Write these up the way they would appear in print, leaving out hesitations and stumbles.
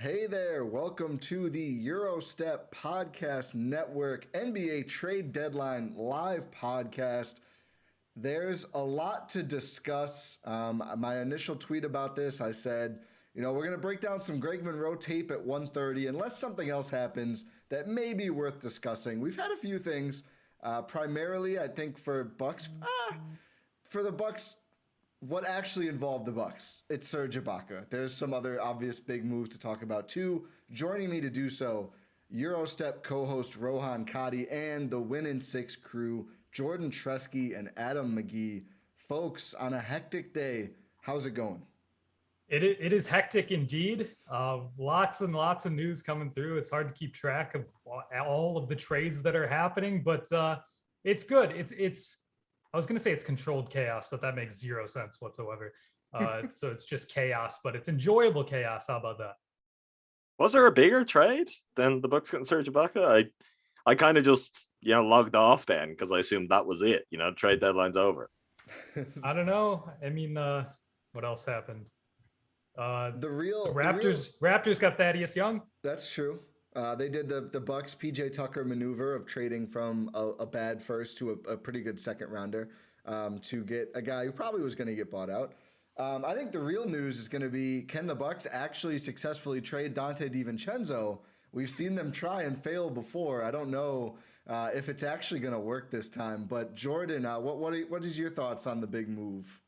Hey there, welcome to the Gyro Step Podcast Network NBA Trade Deadline live podcast. There's a lot to discuss. My initial tweet about this, I said, we're going to break down some Greg Monroe tape at 1:30 unless something else happens that may be worth discussing. We've had a few things, primarily, I think, for the Bucks. What actually involved the Bucks? It's Serge Ibaka. There's some other obvious big moves to talk about too. Joining me to do so, Gyro Step co-host Rohan Kadi and the Win in Six crew, Jordan Tresky and Adam McGee. Folks, on a hectic day, how's it going? It is hectic indeed. Lots and lots of news coming through. It's hard to keep track of all of the trades that are happening, but it's good. I was going to say it's controlled chaos, but that makes zero sense whatsoever. So it's just chaos, but it's enjoyable chaos. How about that? Was there a bigger trade than the Bucks getting Serge Ibaka? I kind of just, logged off then because I assumed that was it. Trade deadline's over. I don't know. I mean, what else happened? The Raptors got Thaddeus Young. That's true. They did the Bucks PJ Tucker maneuver of trading from a bad first to a pretty good second rounder to get a guy who probably was going to get bought out. I think the real news is going to be, can the Bucks actually successfully trade Dante DiVincenzo? We've seen them try and fail before. I don't know if it's actually going to work this time. But Jordan, what is your thoughts on the big move?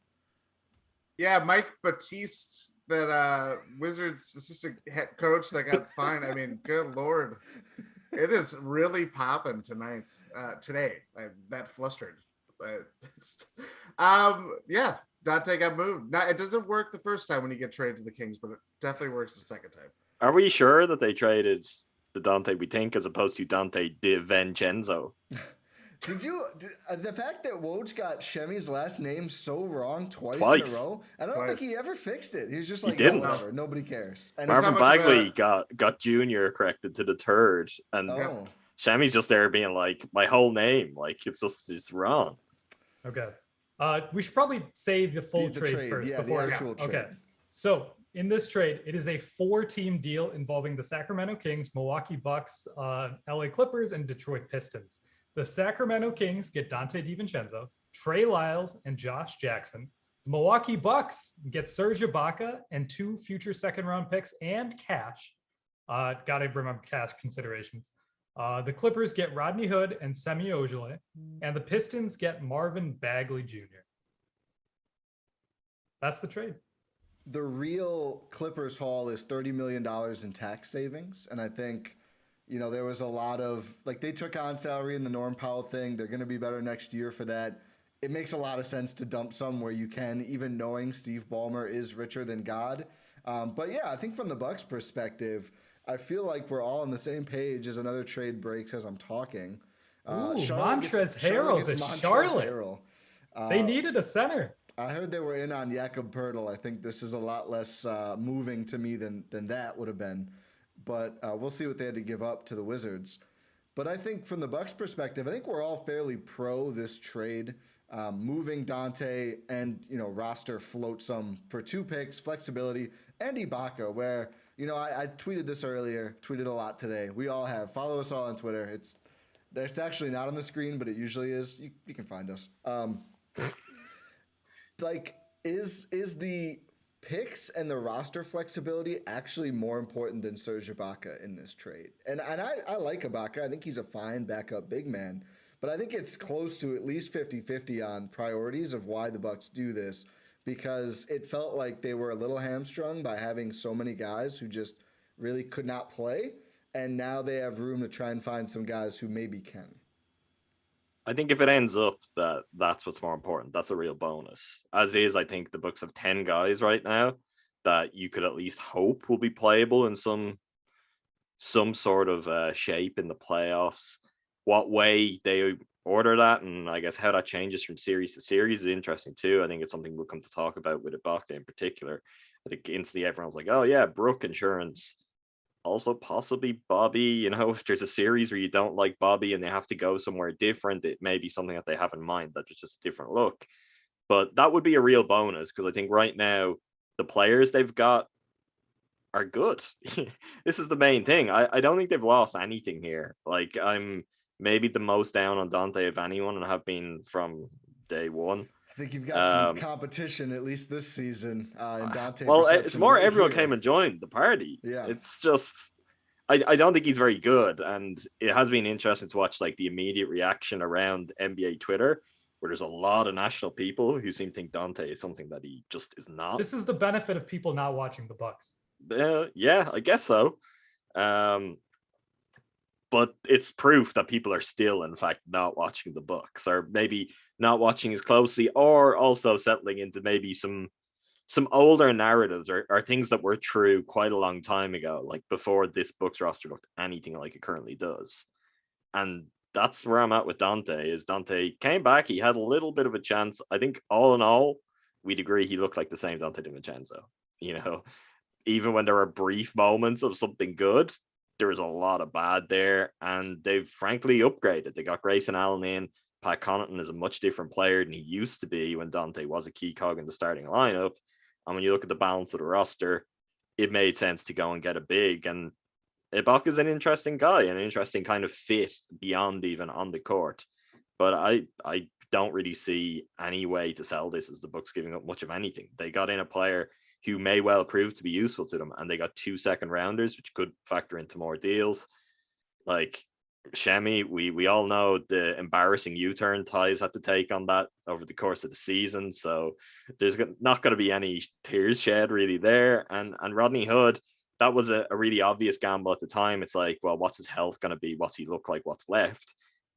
Yeah, Mike Batiste, that Wizards assistant head coach that got fined. I mean, good Lord. It is really popping today. That flustered. Yeah, Dante got moved. Now, it doesn't work the first time when you get traded to the Kings, but it definitely works the second time. Are we sure that they traded the Dante we think as opposed to Dante DiVincenzo? The fact that Woj got Shemi's last name so wrong twice in a row, I don't think he ever fixed it. He was just like, whatever, nobody cares. And Marvin Bagley got Junior corrected to the third, and Shemi's just there being like, my whole name, like it's wrong. Okay. We should probably say the full trade first before the actual trade. Okay. So in this trade, it is a 4-team deal involving the Sacramento Kings, Milwaukee Bucks, LA Clippers, and Detroit Pistons. The Sacramento Kings get Dante DiVincenzo, Trey Lyles, and Josh Jackson. The Milwaukee Bucks get Serge Ibaka and 2 future second-round picks and cash. Gotta remember cash considerations. The Clippers get Rodney Hood and Semi Ojeleye, and the Pistons get Marvin Bagley Jr. That's the trade. The real Clippers haul is $30 million in tax savings, and I think there was a lot of, they took on salary in the Norm Powell thing. They're going to be better next year for that. It makes a lot of sense to dump some where you can, even knowing Steve Ballmer is richer than God. But yeah, I think from the Bucks perspective, I feel like we're all on the same page as another trade breaks as I'm talking. Montrezl Harrell to Charlotte. They needed a center. I heard they were in on Jakob Poeltl. I think this is a lot less moving to me than that would have been. But we'll see what they had to give up to the Wizards. But I think from the Bucks perspective, I think we're all fairly pro this trade. Moving Dante and, roster float some for 2 picks, flexibility, and Ibaka, where, I tweeted this earlier, tweeted a lot today. We all have. Follow us all on Twitter. It's actually not on the screen, but it usually is. You can find us. Is the picks and the roster flexibility actually more important than Serge Ibaka in this trade? And I like Ibaka. I think he's a fine backup big man. But I think it's close to at least 50-50 on priorities of why the Bucks do this, because it felt like they were a little hamstrung by having so many guys who just really could not play. And now they have room to try and find some guys who maybe can. I think if it ends up that that's what's more important, that's a real bonus. As is, I think the Bucks have 10 guys right now that you could at least hope will be playable in some sort of shape in the playoffs. What way they order that, and I guess how that changes from series to series, is interesting too. I think it's something we'll come to talk about with Ibaka in particular. I think instantly everyone's like, oh yeah, Brook insurance. Also possibly Bobby, if there's a series where you don't like Bobby and they have to go somewhere different, it may be something that they have in mind that it's just a different look. But that would be a real bonus, because I think right now the players they've got are good. This is the main thing. I don't think they've lost anything here. Like, I'm maybe the most down on Dante of anyone, and have been from day one. I think you've got some competition, at least this season, in Dante. Well, it's perception more right everyone here. came and joined the party. Yeah. It's just, I don't think he's very good. And it has been interesting to watch like the immediate reaction around NBA Twitter, where there's a lot of national people who seem to think Dante is something that he just is not. This is the benefit of people not watching the Bucks. Yeah, I guess so. But it's proof that people are still, in fact, not watching the Bucks, or maybe not watching as closely, or also settling into maybe some older narratives or things that were true quite a long time ago, like before this Bucks roster looked anything like it currently does. And that's where I'm at with Dante. Is Dante came back, he had a little bit of a chance. I think all in all, we'd agree he looked like the same Dante DiVincenzo. You know, even when there were brief moments of something good, there was a lot of bad there, and they've frankly upgraded. They got Grayson Allen in. Pat Connaughton is a much different player than he used to be when Dante was a key cog in the starting lineup. And when you look at the balance of the roster, it made sense to go and get a big. And Ibaka is an interesting guy, an interesting kind of fit beyond even on the court. But I don't really see any way to sell this as the Bucks giving up much of anything. They got in a player who may well prove to be useful to them, and they got 2 second rounders, which could factor into more deals. Like Shemi, we all know the embarrassing U-turn ties had to take on that over the course of the season, so there's not going to be any tears shed really there. And Rodney Hood, that was a really obvious gamble at the time. It's like, well, what's his health going to be? What's he look like? What's left?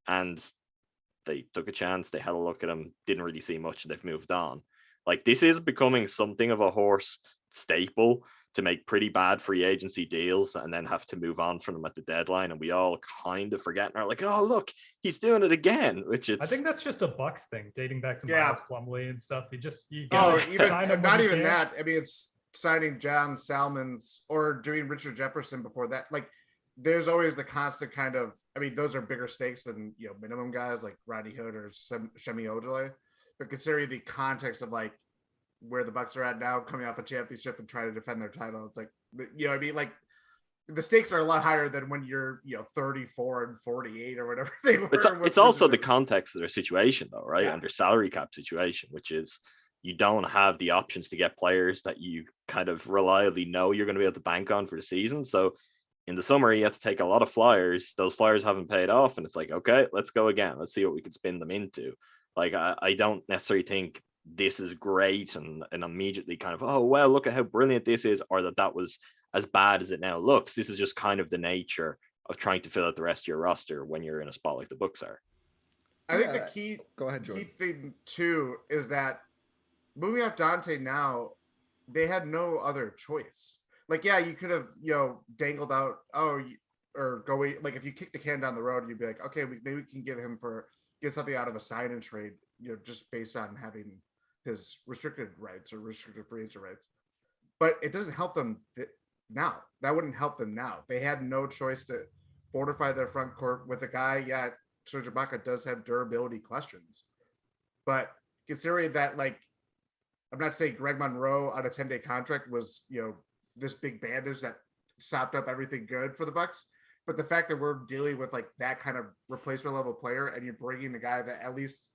And they took a chance. They had a look at him, didn't really see much, and they've moved on. Like, this is becoming something of a Horst staple, to make pretty bad free agency deals and then have to move on from them at the deadline. And we all kind of forget and are like, oh, look, he's doing it again, which I think that's just a Bucks thing dating back to Miles Plumlee and stuff. You even not even that. I mean, it's signing John Salmons or doing Richard Jefferson before that. Like, there's always the constant kind of, I mean, those are bigger stakes than, you know, minimum guys like Rodney Hood or Shemi Ojeleye. But considering the context of like where the Bucks are at now, coming off a championship and trying to defend their title, it's like, you know what I mean? Like, the stakes are a lot higher than when you're, you know, 34 and 48 or whatever they were. It's also the context of their situation, though, right? Yeah. And their salary cap situation, which is you don't have the options to get players that you kind of reliably know you're going to be able to bank on for the season. So in the summer, you have to take a lot of flyers. Those flyers haven't paid off, and it's like, okay, let's go again. Let's see what we can spin them into. Like, I don't necessarily think this is great and immediately kind of, oh, well, look at how brilliant this is, or that was as bad as it now looks. This is just kind of the nature of trying to fill out the rest of your roster when you're in a spot like the Bucks are. I think the key, go ahead, Jordan. Key thing, too, is that moving off Dante now, they had no other choice. Like, yeah, you could have, you know, dangled out, or go, like, if you kick the can down the road, you'd be like, okay, maybe we can get something out of a sign and trade, you know, just based on having his restricted rights or restricted free agent rights. But it doesn't help them now. That wouldn't help them now. They had no choice to fortify their front court with a guy. Yeah, Serge Ibaka does have durability questions. But considering that, like, I'm not saying Greg Monroe on a 10-day contract was, you know, this big bandage that sopped up everything good for the Bucks. But the fact that we're dealing with like that kind of replacement level player, and you're bringing a guy that at least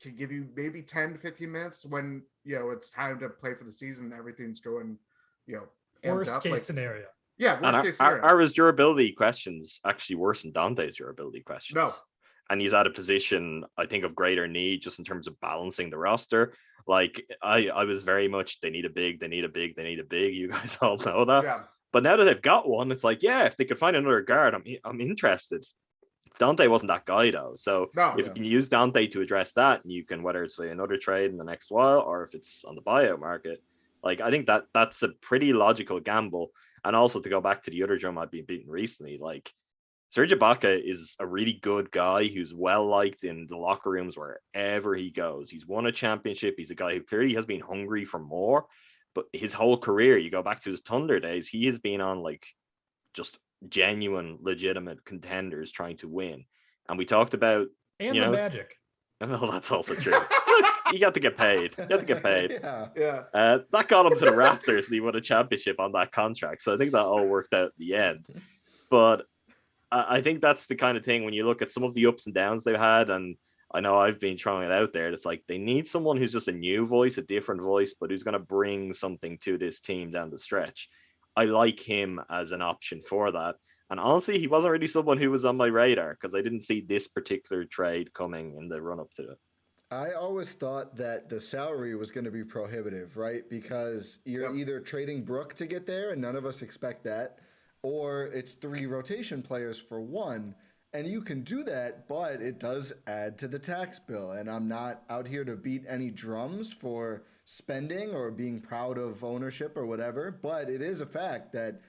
can give you maybe 10 to 15 minutes when, you know, it's time to play for the season, everything's going, you know, worst case scenario. Yeah, worst case scenario. Are his durability questions actually worse than Dante's durability questions? No. And he's at a position, I think, of greater need just in terms of balancing the roster. Like, I was very much, they need a big. You guys all know that. Yeah. But now that they've got one, it's like, yeah, if they could find another guard, I'm interested. Dante wasn't that guy, though. So if you can use Dante to address that, and you can, whether it's for another trade in the next while or if it's on the buyout market, like, I think that's a pretty logical gamble. And also, to go back to the other drum I've been beating recently, like, Serge Ibaka is a really good guy who's well liked in the locker rooms wherever he goes. He's won a championship. He's a guy who clearly has been hungry for more. But his whole career, you go back to his Thunder days, he has been on like just genuine, legitimate contenders trying to win. And we talked about, and you the know, Magic. Well, that's also true. Look, you got to get paid. You have to get paid. Yeah. That got him to the Raptors, and he won a championship on that contract. So I think that all worked out at the end. But I think that's the kind of thing when you look at some of the ups and downs they've had, and I know I've been throwing it out there. It's like they need someone who's just a new voice, a different voice, but who's going to bring something to this team down the stretch. I like him as an option for that. And honestly, he wasn't really someone who was on my radar because I didn't see this particular trade coming in the run up to it. I always thought that the salary was going to be prohibitive, right? Because you're either trading Brook to get there, and none of us expect that, or it's 3 rotation players for 1. And you can do that, but it does add to the tax bill. And I'm not out here to beat any drums for spending or being proud of ownership or whatever, but it is a fact that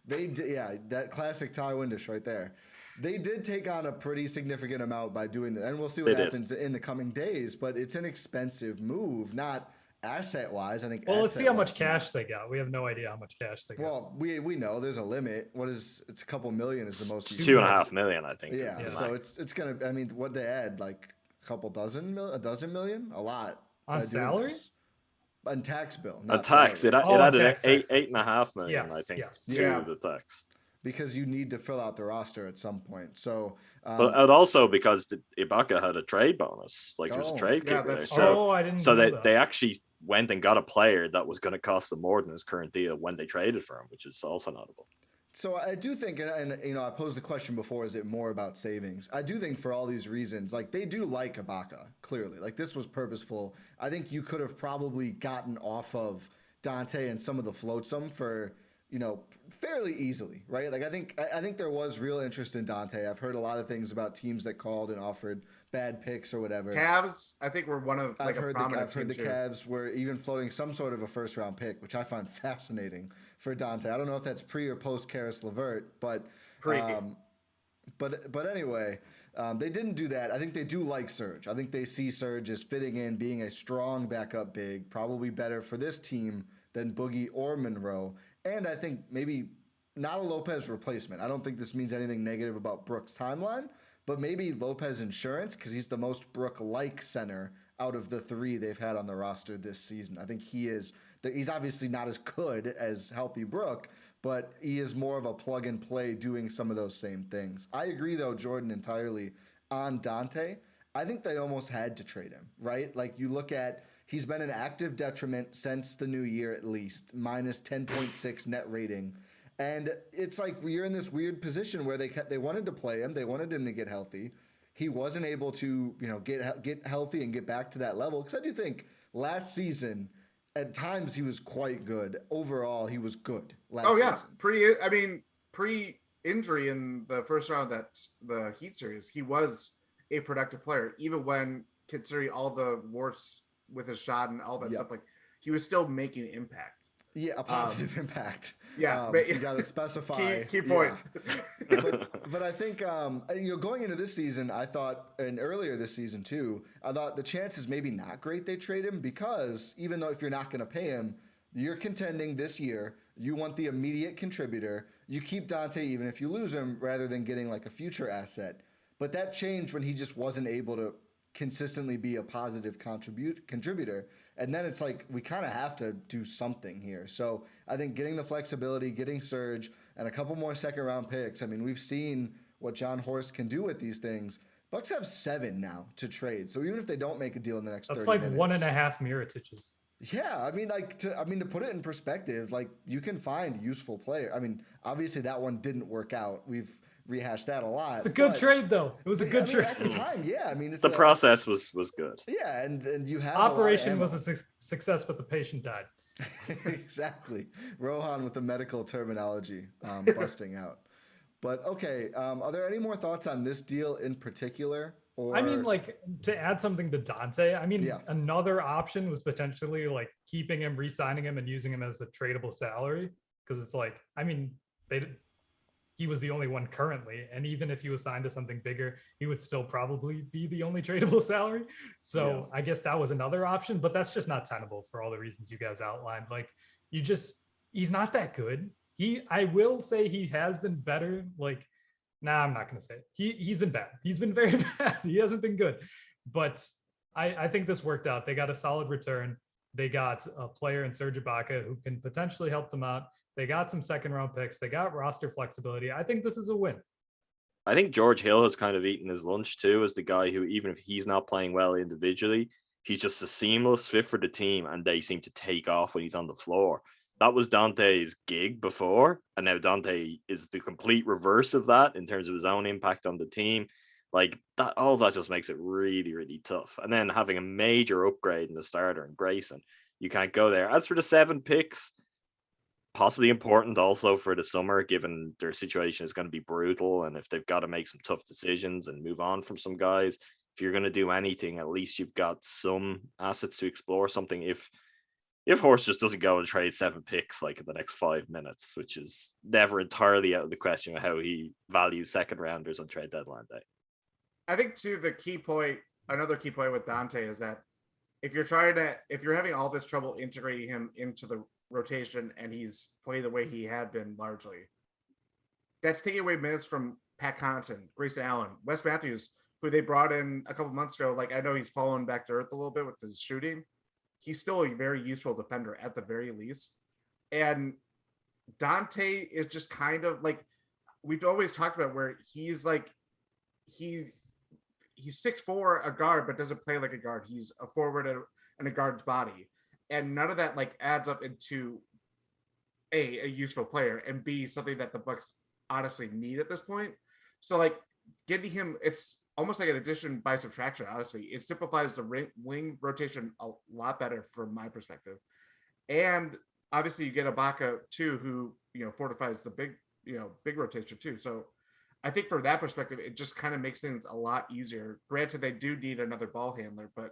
they did, yeah, that classic Ty Windish right there. They did take on a pretty significant amount by doing that, and we'll see what happens in the coming days, but it's an expensive move, not asset-wise. I think. Well, let's see how much cash they got. We have no idea how much cash they got. Well, we know there's a limit. It's a couple million is the most. $2.5 million, I think. Yeah, so it's gonna. I mean, what they add, like a dozen million, a lot on salary. On tax bill, not tax. It added $8.5 million, yes, I think, to the tax. Because you need to fill out the roster at some point. So, but also because Ibaka had a trade bonus, like there was a trade kicker there. So, I didn't. So they actually went and got a player that was going to cost them more than his current deal when they traded for him, which is also notable. So I do think, and you know, I posed the question before: is it more about savings? I do think for all these reasons, like they do like Ibaka clearly. Like this was purposeful. I think you could have probably gotten off of Dante and some of the floatsome for, you know, fairly easily, right? Like I think there was real interest in Dante. I've heard a lot of things about teams that called and offered bad picks or whatever. Cavs, I think, were one of I've heard the Cavs were even floating some sort of a first round pick, which I find fascinating for Dante. I don't know if that's pre or post Karis LeVert, but pre. But anyway, they didn't do that. I think they do like Serge. I think they see Serge as fitting in, being a strong backup big, probably better for this team than Boogie or Monroe. And I think maybe not a Lopez replacement. I don't think this means anything negative about Brook's timeline, but maybe Lopez insurance because he's the most Brook-like center out of the 3 they've had on the roster this season. I think he's obviously not as good as healthy Brook, but he is more of a plug and play doing some of those same things. I agree, though, Jordan, entirely on Dante. I think they almost had to trade him, right? Like you look at, he's been an active detriment since the new year at least, minus 10.6 net rating. And it's like you're in this weird position where they wanted to play him. They wanted him to get healthy. He wasn't able to, you know, get healthy and get back to that level. Because I do think last season, at times he was quite good. Overall, he was good last season. Pre-injury in the first round of the Heat series, he was a productive player. Even when considering all the warts with his shot and all that stuff, like he was still making an impact. Yeah, a positive impact. Yeah, so you got to specify. Key point. Yeah. but I think going into this season, I thought, and earlier this season too, I thought the chances maybe not great they trade him because even though if you're not going to pay him, you're contending this year. You want the immediate contributor. You keep Dante even if you lose him, rather than getting like a future asset. But that changed when he just wasn't able to consistently be a positive contributor. And then it's like, we kind of have to do something here. So I think getting the flexibility, getting Serge, and a couple more second-round picks. I mean, we've seen what John Horst can do with these things. Bucks have 7 now to trade. So even if they don't make a deal in the next 30 minutes. That's like 1.5 Mirotiches. Yeah, I mean, to put it in perspective, like you can find useful players. I mean, obviously that one didn't work out. We've rehashed that a lot. It's a good trade, though. It was a good trade at the time. Yeah, I mean, the process was good. Yeah, and you have operation was a success, but the patient died. Exactly, Rohan with the medical terminology busting out. But okay, are there any more thoughts on this deal in particular? Or... I mean, like to add something to Dante. I mean, another option was potentially like keeping him, re-signing him, and using him as a tradable salary. Because it's like, I mean, he was the only one currently, and even if he was signed to something bigger, he would still probably be the only tradable salary. So I guess that was another option, but that's just not tenable for all the reasons you guys outlined. Like he's not that good. I will say he has been better. Like Nah, I'm not going to say it. He's been bad. He's been very bad. He hasn't been good. But I think this worked out. They got a solid return. They got a player in Serge Ibaka who can potentially help them out. They got some second round picks. They got roster flexibility. I think this is a win. I think George Hill has kind of eaten his lunch too, as the guy who, even if he's not playing well individually, he's just a seamless fit for the team, and they seem to take off when he's on the floor. That was Dante's gig before, and now Dante is the complete reverse of that in terms of his own impact on the team. Like that, all of that just makes it really, really tough. And then having a major upgrade in the starter and Grayson, you can't go there. As for the 7 picks, possibly important also for the summer, given their situation is going to be brutal, and if they've got to make some tough decisions and move on from some guys, if you're going to do anything, at least you've got some assets to explore something. If Horst just doesn't go and trade 7 picks like in the next 5 minutes, which is never entirely out of the question of how he values second rounders on trade deadline day. I think too, another key point with Dante is that if you're having all this trouble integrating him into the rotation and he's playing the way he had been largely, that's taking away minutes from Pat Connaughton, Grayson Allen, Wes Matthews, who they brought in a couple months ago. Like, I know he's fallen back to earth a little bit with his shooting. He's still a very useful defender at the very least. And Dante is just kind of like, we've always talked about, where he's like, he's 6'4", a guard, but doesn't play like a guard. He's a forward and a guard's body. And none of that like adds up into a useful player, and B, something that the Bucks honestly need at this point. So like getting him, it's almost like an addition by subtraction. Honestly, it simplifies the wing rotation a lot better from my perspective. And obviously you get Ibaka too, who, fortifies the big rotation too. So I think from that perspective, it just kind of makes things a lot easier. Granted, they do need another ball handler, but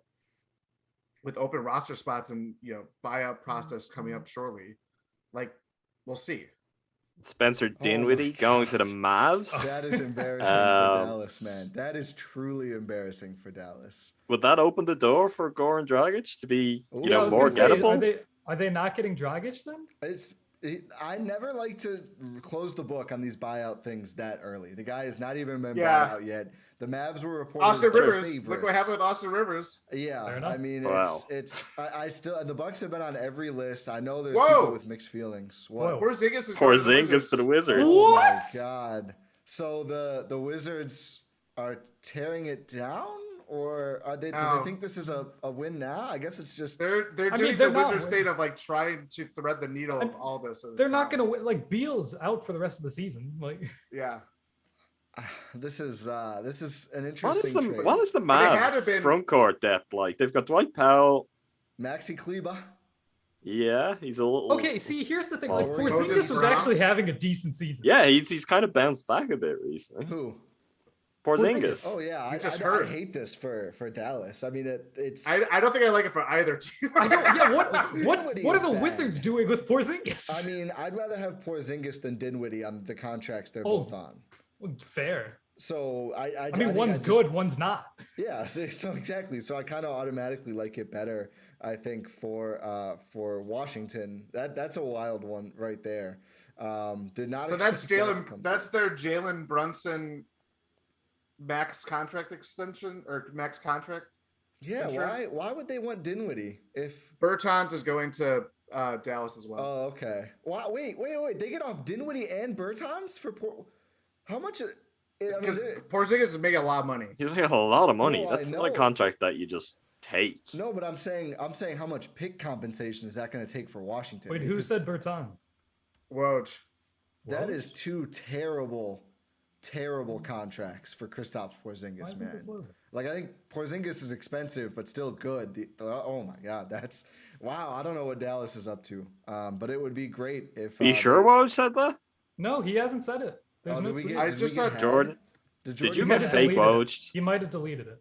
with open roster spots and, buyout process coming up shortly, like, we'll see. Spencer Dinwiddie going to the Mavs. That is embarrassing for Dallas, man. That is truly embarrassing for Dallas. Would that open the door for Goran Dragic to be, more gettable? Are they not getting Dragic then? I never like to close the book on these buyout things that early. The guy has not even been bought out yet. The Mavs were reported Austin as their Rivers. favorites. Look what happened with Austin Rivers. Yeah, I mean, wow. I still, the Bucks have been on every list. I know there's people with mixed feelings. What? Porzingis to the Wizards. Oh my God! So the Wizards are tearing it down, or are they? Do they think this is a win now? I guess it's just they're doing the Wizards state of like trying to thread the needle of all this. They're not going to win. Like, Beal's out for the rest of the season. Like, yeah. This is an interesting trade. What is the Mavs front court depth like? They've got Dwight Powell, Maxi Kleber. Yeah, he's a little. Okay, see, here's the thing. Like, Porzingis was actually having a decent season. Yeah, he's kind of bounced back a bit recently. Who? Porzingis. Oh yeah, I hate this for Dallas. I mean, it's. I don't think I like it for either team. What are the Wizards doing with Porzingis? I mean, I'd rather have Porzingis than Dinwiddie on the contracts they're both on. Fair. So I mean, one's good, one's not. Yeah, so exactly. So I kind of automatically like it better. I think for Washington, that's a wild one right there. Did not. So that's Jalen. That's their Jalen Brunson max contract extension or max contract. Yeah. Insurance? Why would they want Dinwiddie if Bertans is going to Dallas as well? Oh, okay. Wow, wait. They get off Dinwiddie and Bertans for how much? Because Porzingis is making a lot of money. He's making a lot of money. That's not a contract that you just take. No, but I'm saying how much pick compensation is that going to take for Washington? Wait, who said Bertans? Woj. That is two terrible contracts for Kristaps Porzingis, man. Like, I think Porzingis is expensive, but still good. Oh my God, that's wow. I don't know what Dallas is up to, but it would be great if. Are you sure Woj said that? No, he hasn't said it. There's no tweet. I just saw Jordan. Did you get fake Woj? He might have deleted it.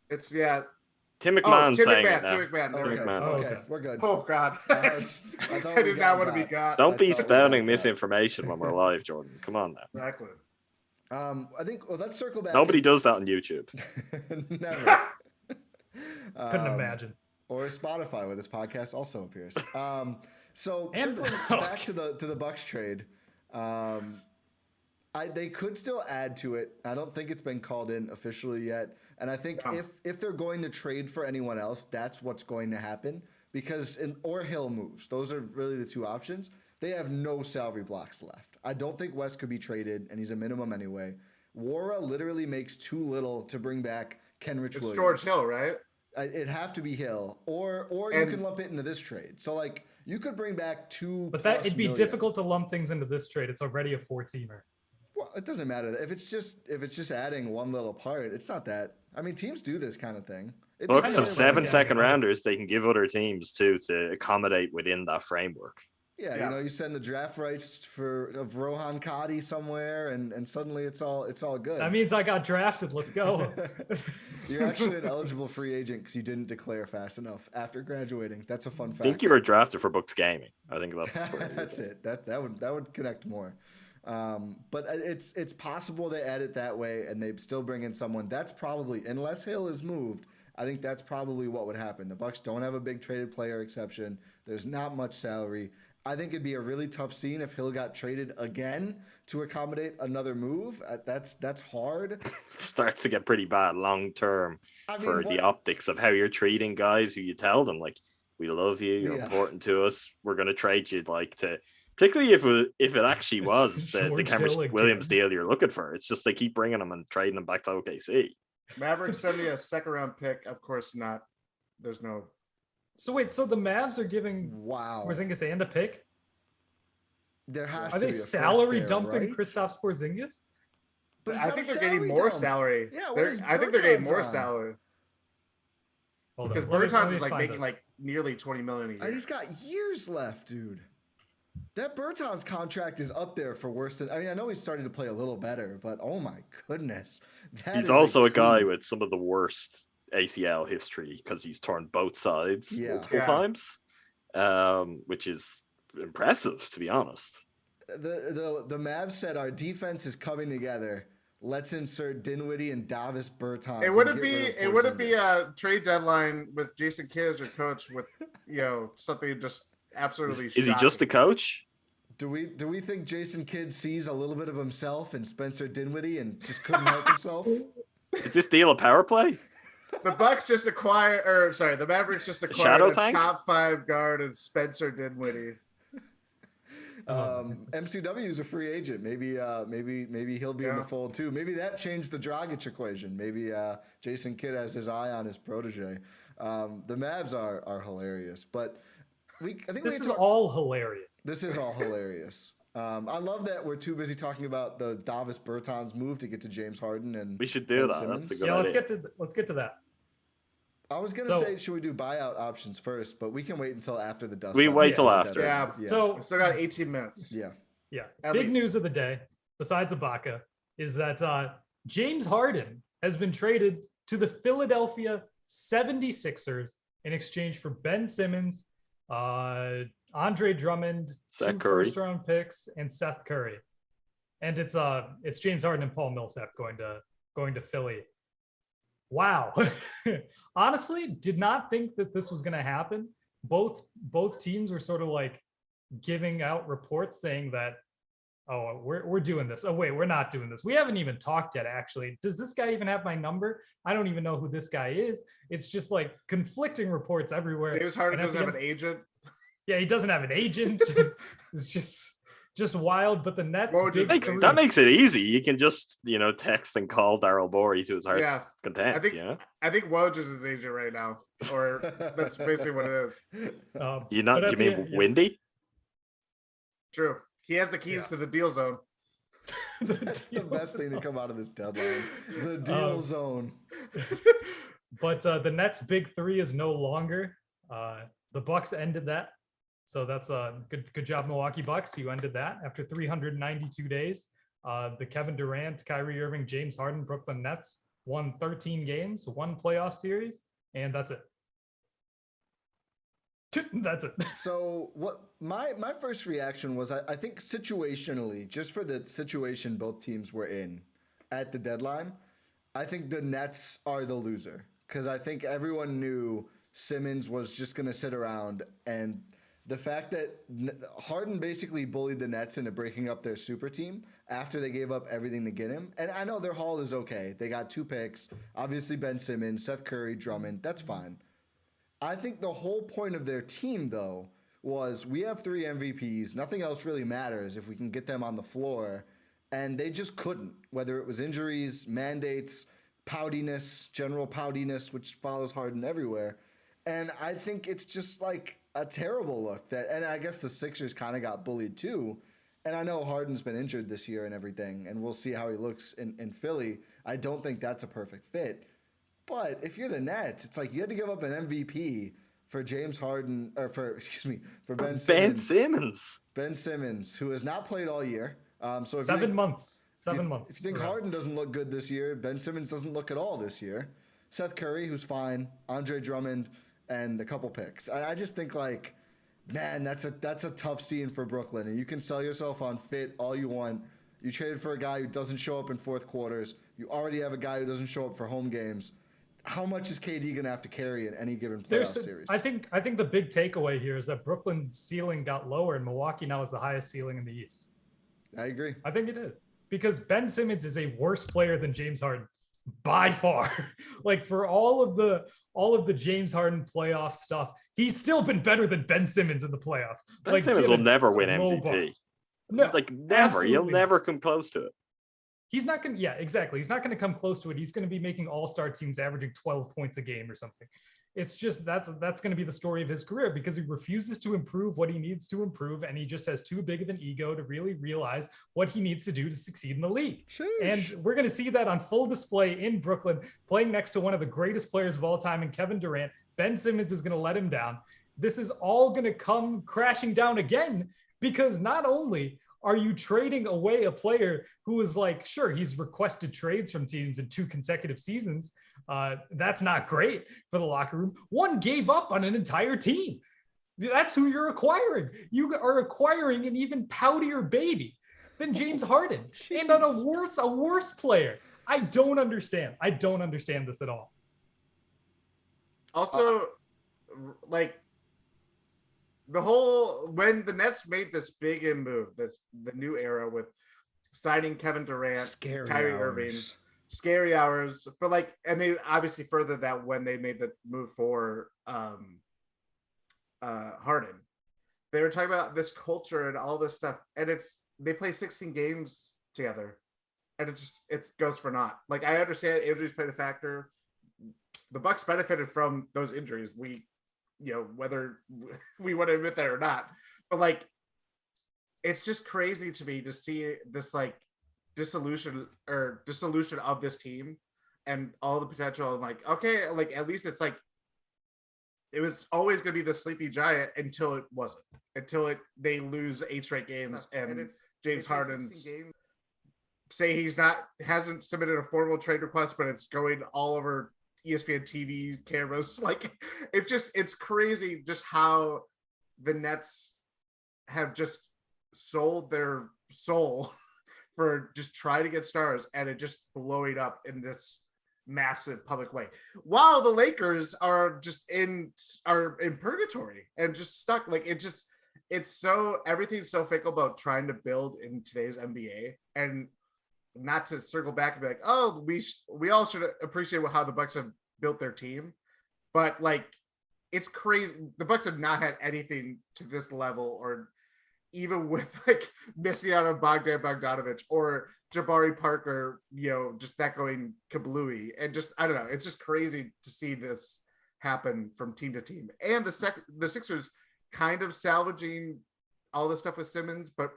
It's Tim McMahon's saying it now. Tim McMahon. Okay, we're good. Oh God, I did not want to be got. Don't be spouting misinformation when we're live, Jordan. Come on now. Exactly. I think. Well, let's circle back. Nobody does that on YouTube. Never. Couldn't imagine. Or Spotify, where this podcast also appears. So circling back to the Bucks trade. They could still add to it. I don't think it's been called in officially yet. And I think No. if they're going to trade for anyone else, that's what's going to happen. Because or Hill moves. Those are really the two options. They have no salary blocks left. I don't think West could be traded, and he's a minimum anyway. Wara literally makes too little to bring back Kenrich It's Williams. George Hill, right? It'd have to be Hill, or you can lump it into this trade. So like you could bring back But it'd be difficult to lump things into this trade. It's already a 4-teamer. Well, it doesn't matter if it's just adding one little part. It's not that. I mean, teams do this kind of thing. Bucks have of 7 yeah, second yeah. rounders they can give other teams too to accommodate within that framework. Yeah, Yeah. you send the draft rights of Rohan Kadi somewhere, and suddenly it's all good. That means I got drafted. Let's go. You're actually an eligible free agent because you didn't declare fast enough after graduating. That's a fun fact. I think you were drafted for Bucks Gaming. I think that's what it is. That's it. That would connect more. But it's possible they add it that way and they still bring in someone. That's probably, unless Hill is moved, I think that's probably what would happen. The Bucks don't have a big traded player exception. There's not much salary. I think it'd be a really tough scene if Hill got traded again to accommodate another move. That's hard. It starts to get pretty bad long term I mean, for the optics of how you're treating guys who you tell them like, we love you, you're Yeah. important to us, we're going to trade you, like, to particularly if it actually It's was the George Kenrich Hill Williams again. deal you're looking for. It's just they keep bringing them and trading them back to OKC. Mavericks send me a second round pick. Of course not. There's no. So wait, so the Mavs are giving Wow. Porzingis and a pick? There has Are to they be a first salary there, dumping right? Kristaps Porzingis? But it's I not think a they're getting salary more dump. salary. Yeah, what They're- is I think they're getting Bertans more on? salary Hold on, because let me Bertans is like find making this. like nearly 20 million a And year. he's got years left, dude. That Bertans contract is up there for worse than. I mean, I know he's starting to play a little better, but oh my goodness, that He's is also a guy coup. with some of the worst ACL history because he's torn both sides Yeah. multiple Yeah. times, which is impressive, to be honest. The Mavs said our defense is coming together. Let's insert Dinwiddie and Davis Bertans. It and wouldn't get be. rid of It wouldn't be Porzingis. a trade deadline with Jason Kidd as your coach with something just absolutely. Is he just a shocking. coach? Do we think Jason Kidd sees a little bit of himself in Spencer Dinwiddie and just couldn't help himself? Is this deal a power play? The Bucks just acquired, or sorry, the Mavericks just acquired Shadow a tank? top 5 guard in Spencer Dinwiddie. MCW is a free agent. Maybe he'll be in the Yeah. fold too. Maybe that changed the Dragic equation. Maybe Jason Kidd has his eye on his protege. The Mavs are hilarious, but I think This is all hilarious. This is all hilarious. I love that we're too busy talking about the Davis Bertans move to get to James Harden and We should do Ben that. Simmons. That's a good Yeah, idea. let's get to that. I was gonna So- say, should we do buyout options first? But we can wait until after the dust. We settles. wait till Yeah, after. Yeah. So We still got 18 minutes. yeah. yeah, At big least. news of the day, besides Ibaka, is that James Harden has been traded to the Philadelphia 76ers in exchange for Ben Simmons, Andre Drummond, Seth 2 Curry. first-round picks, and Seth Curry. And it's James Harden and Paul Millsap going to Philly. Wow. Honestly, did not think that this was going to happen. Both teams were sort of like giving out reports saying that, oh, we're doing this. Oh, wait, we're not doing this. We haven't even talked yet, actually. Does this guy even have my number? I don't even know who this guy is. It's just like conflicting reports everywhere. James Harden And at doesn't the have end- an agent. Yeah, he doesn't have an agent. It's just wild. But the Nets, What would you big think? three- That makes it easy. You can just, text and call Daryl Morey to his heart's Yeah. content. I think- I think Woj is his agent right now, or that's basically what it is. You but at you the mean end- yeah. Windy? True. He has the keys Yeah. to the deal zone. That's the best thing to come out of this deadline. The deal zone. But the Nets' big three is no longer. The Bucks ended that, so that's a good job, Milwaukee Bucks. You ended that after 392 days. The Kevin Durant, Kyrie Irving, James Harden, Brooklyn Nets won 13 games, 1 playoff series, and that's it. That's it. So what my first reaction was, I think situationally, just for the situation both teams were in at the deadline, I think the Nets are the loser because I think everyone knew Simmons was just going to sit around and The fact that Harden basically bullied the Nets into breaking up their super team after they gave up everything to get him. And I know their haul is okay. They got 2 picks. Obviously, Ben Simmons, Seth Curry, Drummond. That's fine. I think the whole point of their team, though, was we have 3 MVPs. Nothing else really matters if we can get them on the floor. And they just couldn't, whether it was injuries, mandates, poutiness, general poutiness, which follows Harden everywhere. And I think it's just like a terrible look that, and I guess the Sixers kind of got bullied too. And I know Harden's been injured this year and everything, and we'll see how he looks in Philly. I don't think that's a perfect fit. But if you're the Nets, it's like you had to give up an MVP for James Harden, or for Ben Simmons. Ben Simmons. Ben Simmons, who has not played all year. So if 7 months. If you think Harden doesn't look good this year, Ben Simmons doesn't look at all this year. Seth Curry, who's fine, Andre Drummond, and a couple picks. I just think like, man, that's a tough scene for Brooklyn. And you can sell yourself on fit all you want. You traded for a guy who doesn't show up in fourth quarters. You already have a guy who doesn't show up for home games. How much is KD gonna have to carry in any given playoff series? I think the big takeaway here is that Brooklyn's ceiling got lower and Milwaukee now is the highest ceiling in the East. I agree. I think it is. Because Ben Simmons is a worse player than James Harden by far. Like for all of the James Harden playoff stuff, he's still been better than Ben Simmons in the playoffs. Ben Simmons will never win MVP. No, like never. He'll never come close to it. He's not going to, yeah, exactly. He's not going to come close to it. He's going to be making all-star teams averaging 12 points a game or something. It's just that's going to be the story of his career because he refuses to improve what he needs to improve. And he just has too big of an ego to really realize what he needs to do to succeed in the league. Sheesh. And we're going to see that on full display in Brooklyn, playing next to one of the greatest players of all time in Kevin Durant. Ben Simmons is going to let him down. This is all going to come crashing down again because not only are you trading away a player who is like, sure, he's requested trades from teams in 2 consecutive seasons. That's not great for the locker room. One gave up on an entire team. That's who you're acquiring. You are acquiring an even poutier baby than James Harden and on a worse player. I don't understand. I don't understand this at all. Also, like, the whole when the Nets made this big move, that's the new era with signing Kevin Durant, Kyrie Irving, scary hours. But like, and they obviously furthered that when they made the move for Harden. They were talking about this culture and all this stuff, and they play 16 games together, and it goes for naught. Like I understand injuries played a factor. The Bucks benefited from those injuries. Whether we want to admit that or not, but like, it's just crazy to me to see this like dissolution of this team and all the potential. And like, okay, like at least it's like, it was always going to be the sleepy giant until it wasn't, they lose 8 straight games and James Harden's say hasn't submitted a formal trade request, but it's going all over ESPN TV cameras. Like it's crazy just how the Nets have just sold their soul for just trying to get stars and it just blowing up in this massive public way, while the Lakers are in purgatory and just stuck. Like everything's so fickle about trying to build in today's NBA. And not to circle back and be like, oh, we all should appreciate how the Bucks have built their team, but like, it's crazy. The Bucks have not had anything to this level, or even with like missing out on Bogdan Bogdanovic or Jabari Parker, just that going kablooey. And just, I don't know, it's just crazy to see this happen from team to team. And the Sixers kind of salvaging all this stuff with Simmons, but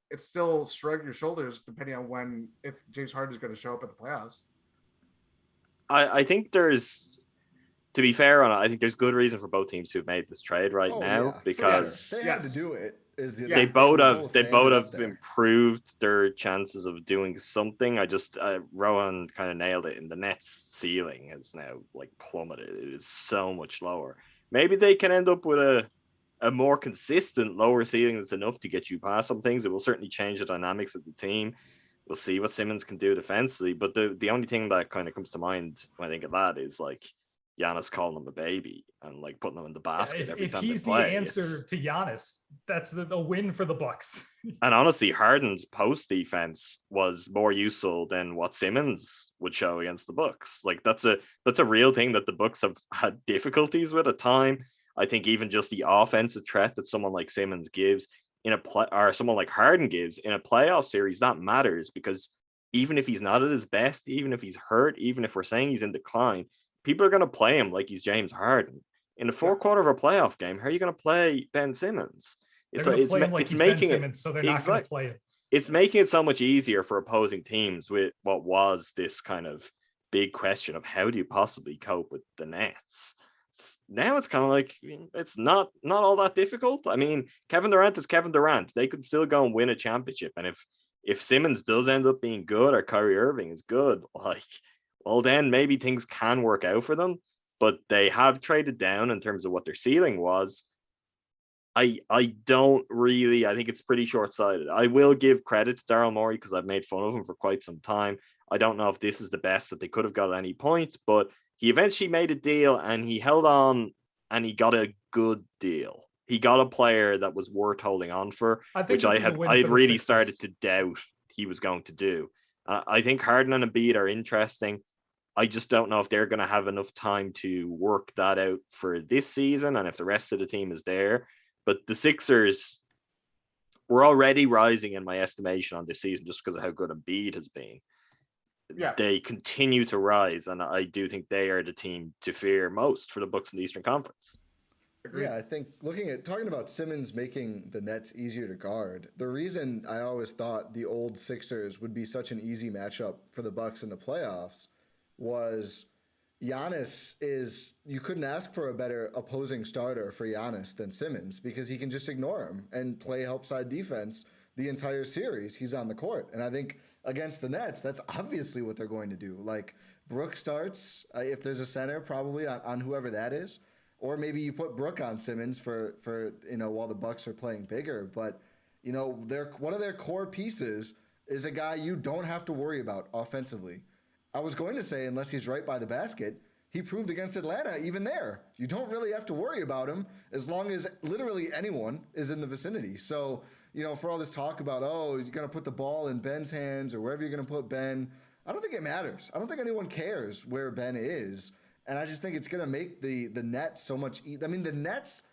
it's still shrug your shoulders depending on if James Harden is going to show up at the playoffs. I think there's, to be fair on it, I think there's good reason for both teams to have made this trade now because they had to do it. They both have improved their chances of doing something. Rowan kind of nailed it. In the Nets' ceiling is now like plummeted. It is so much lower. Maybe they can end up with a more consistent lower ceiling that's enough to get you past some things. It will certainly change the dynamics of the team. We'll see what Simmons can do defensively. But the only thing that kind of comes to mind when I think of that is like, Giannis calling him a baby and like putting him in the basket every If time he's they play. the answer to Giannis, that's a win for the Bucks. And honestly, Harden's post defense was more useful than what Simmons would show against the Bucks. Like that's a real thing that the Bucks have had difficulties with at time. I think even just the offensive threat that someone like Simmons gives in a play, or someone like Harden gives in a playoff series, that matters, because even if he's not at his best, even if he's hurt, even if we're saying he's in decline, people are going to play him like he's James Harden. In the fourth quarter of a playoff game, how are you going to play Ben Simmons? They're going to play him like he's Ben Simmons, so they're not going to play him. It's making it so much easier for opposing teams with what was this kind of big question of how do you possibly cope with the Nets? Now it's kind of like, it's not all that difficult. I mean, Kevin Durant is Kevin Durant. They could still go and win a championship. And if Simmons does end up being good, or Kyrie Irving is good, like, well, then maybe things can work out for them. But they have traded down in terms of what their ceiling was. I think it's pretty short-sighted. I will give credit to Daryl Morey because I've made fun of him for quite some time. I don't know if this is the best that they could have got at any point, but he eventually made a deal and he held on and he got a good deal. He got a player that was worth holding on for, which I really started to doubt he was going to do. I think Harden and Embiid are interesting. I just don't know if they're going to have enough time to work that out for this season and if the rest of the team is there. But the Sixers were already rising in my estimation on this season just because of how good Embiid has been. Yeah. They continue to rise, and I do think they are the team to fear most for the Bucks in the Eastern Conference. Agreed. Yeah, I think talking about Simmons making the Nets easier to guard, the reason I always thought the old Sixers would be such an easy matchup for the Bucks in the playoffs was Giannis you couldn't ask for a better opposing starter for Giannis than Simmons, because he can just ignore him and play help side defense the entire series he's on the court. And I think against the Nets, that's obviously what they're going to do. Like, Brook starts, if there's a center, probably on whoever that is. Or maybe you put Brook on Simmons for while the Bucks are playing bigger. But, one of their core pieces is a guy you don't have to worry about offensively. I was going to say, unless he's right by the basket, he proved against Atlanta even there. You don't really have to worry about him as long as literally anyone is in the vicinity. So, for all this talk about, you're going to put the ball in Ben's hands or wherever you're going to put Ben, I don't think it matters. I don't think anyone cares where Ben is. And I just think it's going to make the Nets so much I mean, the Nets,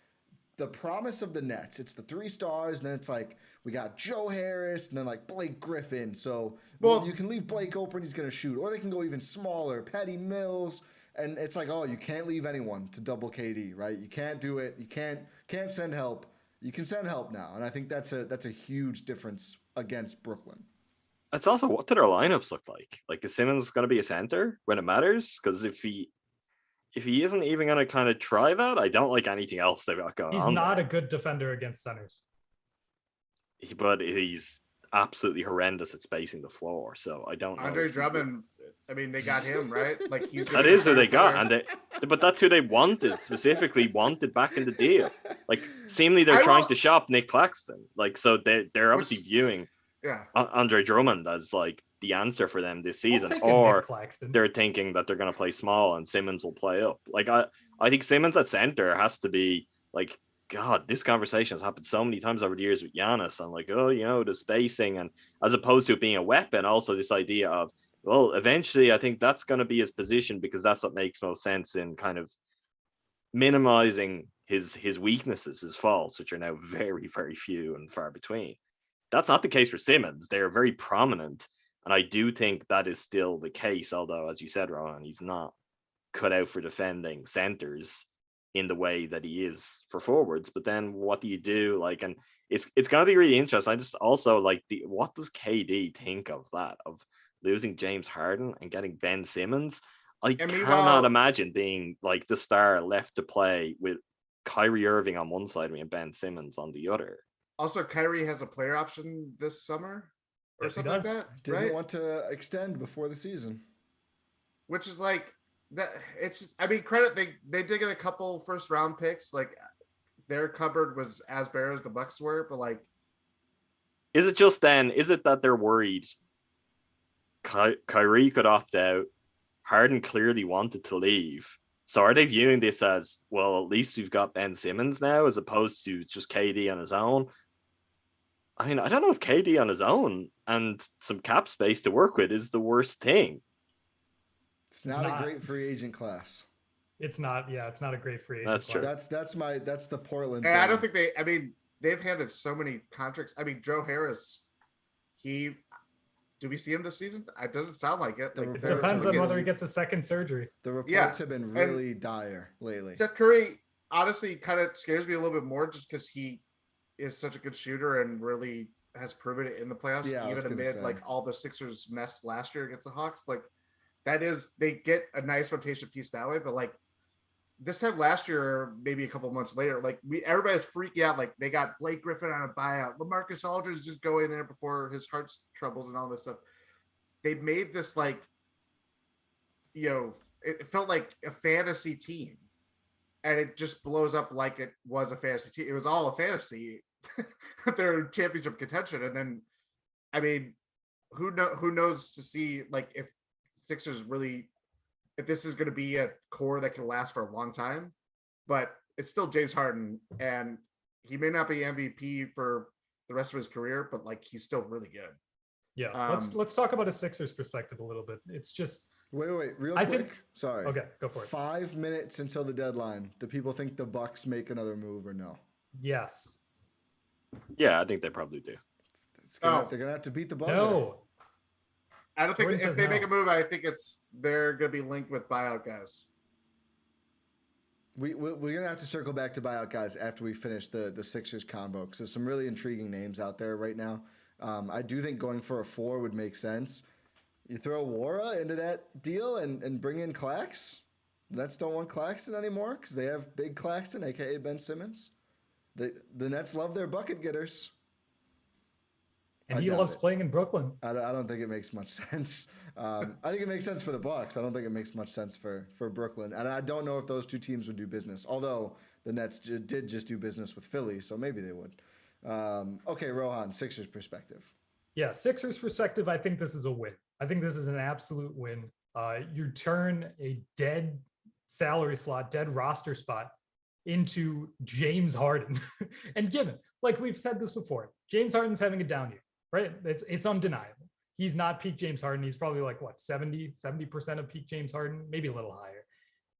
the promise of the Nets, it's the 3 stars, and then it's like we got Joe Harris and then like Blake Griffin. So you can leave Blake open, he's going to shoot. Or they can go even smaller, Patty Mills. And it's like, you can't leave anyone to double KD, right? You can't do it. You can't send help. You can send help now. And I think that's a huge difference against Brooklyn. It's also, what do their lineups look like? Like, is Simmons going to be a center when it matters? Because if he isn't even going to kind of try that, I don't like anything else they've got going on. He's not a good defender against centers. But he's absolutely horrendous at spacing the floor. So I don't know. Andre Drummond, I mean, they got him, right? Like, that is who they got. But that's who they specifically wanted back in the deal. Like, seemingly they're trying to shop Nick Claxton. Like, so they're obviously viewing Andre Drummond as like the answer for them this season, or they're thinking that they're going to play small and Simmons will play up. Like, I think Simmons at center has to be like, God, this conversation has happened so many times over the years with Giannis and like, the spacing, and as opposed to it being a weapon, also this idea of, well, eventually I think that's going to be his position because that's what makes most sense in kind of minimizing his weaknesses, his faults, which are now very, very few and far between. That's not the case for Simmons. They're very prominent. And I do think that is still the case, although, as you said, Rowan, he's not cut out for defending centers in the way that he is for forwards. But then what do you do? Like, and it's going to be really interesting. I just also like, what does KD think of that, of losing James Harden and getting Ben Simmons? I cannot imagine being like the star left to play with Kyrie Irving on one side and Ben Simmons on the other. Also, Kyrie has a player option this summer or something like that. Didn't want to extend before the season. Which is like that. It's, I mean, credit, they did get a couple first round picks. Like, their cupboard was as bare as the Bucks were, but like, is it that they're worried Kyrie could opt out? Harden clearly wanted to leave. So are they viewing this as, well, at least we've got Ben Simmons now, as opposed to just KD on his own? I mean, I don't know if KD on his own and some cap space to work with is the worst thing. It's not a great free agent class. It's not. Yeah, it's not a great free agent That's true. class. That's the Portland And thing. I don't think they've handed so many contracts. I mean, Joe Harris, do we see him this season? It doesn't sound like it. Like, It depends on whether he gets a second surgery. The reports have been really dire lately. Seth Curry honestly kind of scares me a little bit more just because he is such a good shooter and really has proven it in the playoffs, even amid like all the Sixers mess last year against the Hawks. Like they get a nice rotation piece that way, but like this time last year, maybe a couple months later, like everybody's freaking out. Like they got Blake Griffin on a buyout. LaMarcus Aldridge just going there before his heart troubles and all this stuff. They made this like, it felt like a fantasy team, and it just blows up like it was a fantasy team. It was all a fantasy. They're in championship contention, and then, I mean, who knows to see like if Sixers really, if this is going to be a core that can last for a long time. But it's still James Harden, and he may not be MVP for the rest of his career, but like he's still really good. Yeah, let's talk about a Sixers perspective a little bit. It's just wait, real quick. Sorry. Okay, go for it. 5 minutes until the deadline. Do people think the Bucks make another move or no? Yes. Yeah, I think they probably do. They're gonna have to beat the buzzer. No. I don't think if they make a move, I think they're gonna be linked with buyout guys. We're gonna have to circle back to buyout guys after we finish the Sixers combo, because there's some really intriguing names out there right now. I do think going for a 4 would make sense. You throw Wara into that deal and bring in Clax. Nets don't want Claxton anymore because they have big Claxton, aka Ben Simmons. The Nets love their bucket getters. And he loves playing in Brooklyn. I don't think it makes much sense. I think it makes sense for the Bucks. I don't think it makes much sense for Brooklyn. And I don't know if those two teams would do business. Although the Nets did just do business with Philly, so maybe they would. Okay, Rohan, Sixers perspective. Yeah, Sixers perspective, I think this is a win. I think this is an absolute win. You turn a dead salary slot, dead roster spot into James Harden. And given, like we've said this before, James Harden's having a down year, right? It's undeniable. He's not peak James Harden. He's probably like 70% of peak James Harden, maybe a little higher.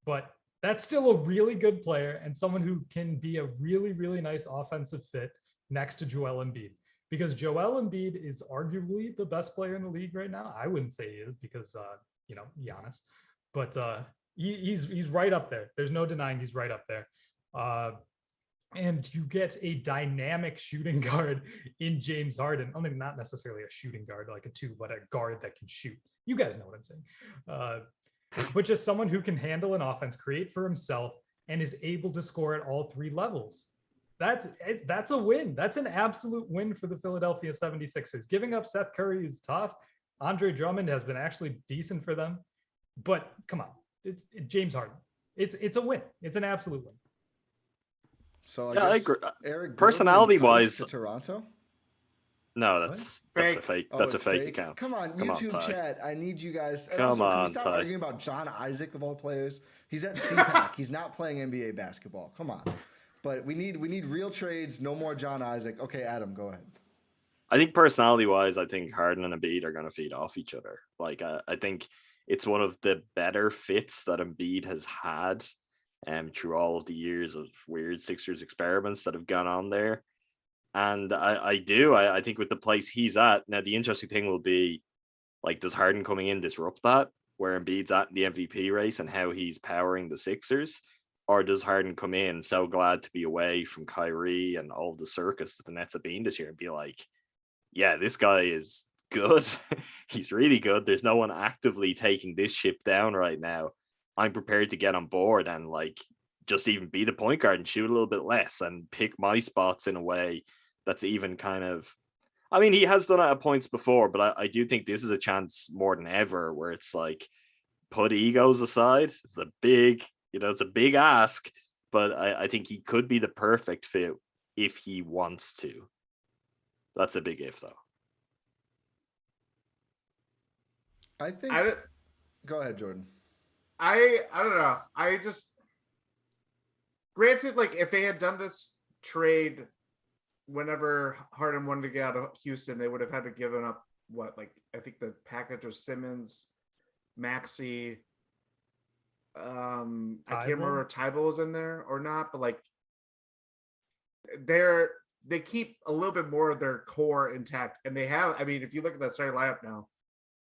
But that's still a really good player and someone who can be a really, really nice offensive fit next to Joel Embiid. Because Joel Embiid is arguably the best player in the league right now. I wouldn't say he is because, Giannis. But he's right up there. There's no denying he's right up there. And you get a dynamic shooting guard in James Harden. I mean, not necessarily a shooting guard like a 2, but a guard that can shoot. You guys know what I'm saying. But just someone who can handle an offense, create for himself, and is able to score at all 3 levels. That's a win. That's an absolute win for the Philadelphia 76ers. Giving up Seth Curry is tough. Andre Drummond has been actually decent for them. But come on, it's James Harden. It's a win. It's an absolute win. So I agree. Eric, personality-wise, to Toronto. No, that's a fake. That's a fake account. Come on, YouTube chat. I need you guys. Come on, can we stop arguing about John Isaac of all players? He's at CPAC. He's not playing NBA basketball. Come on. But we need real trades. No more John Isaac. Okay, Adam, go ahead. I think personality-wise, I think Harden and Embiid are going to feed off each other. Like I think it's one of the better fits that Embiid has had through all of the years of weird Sixers experiments that have gone on there. And I think with the place he's at, now the interesting thing will be, like, does Harden coming in disrupt that, where Embiid's at the MVP race and how he's powering the Sixers? Or does Harden come in so glad to be away from Kyrie and all the circus that the Nets have been this year and be like, yeah, this guy is good. He's really good. There's no one actively taking this ship down right now. I'm prepared to get on board and like just even be the point guard and shoot a little bit less and pick my spots in a way that's even kind of, I mean, he has done it at points before, but I do think this is a chance more than ever where it's like, put egos aside. It's a big ask, but I think he could be the perfect fit if he wants to. That's a big if, though. I think. Go ahead, Jordan. I don't know. I just granted, like if they had done this trade whenever Harden wanted to get out of Houston, they would have had to give up what, like I think the package was Simmons, Maxey. I can't remember if Tybalt was in there or not, but like they keep a little bit more of their core intact, and they have. I mean, if you look at that starting lineup now,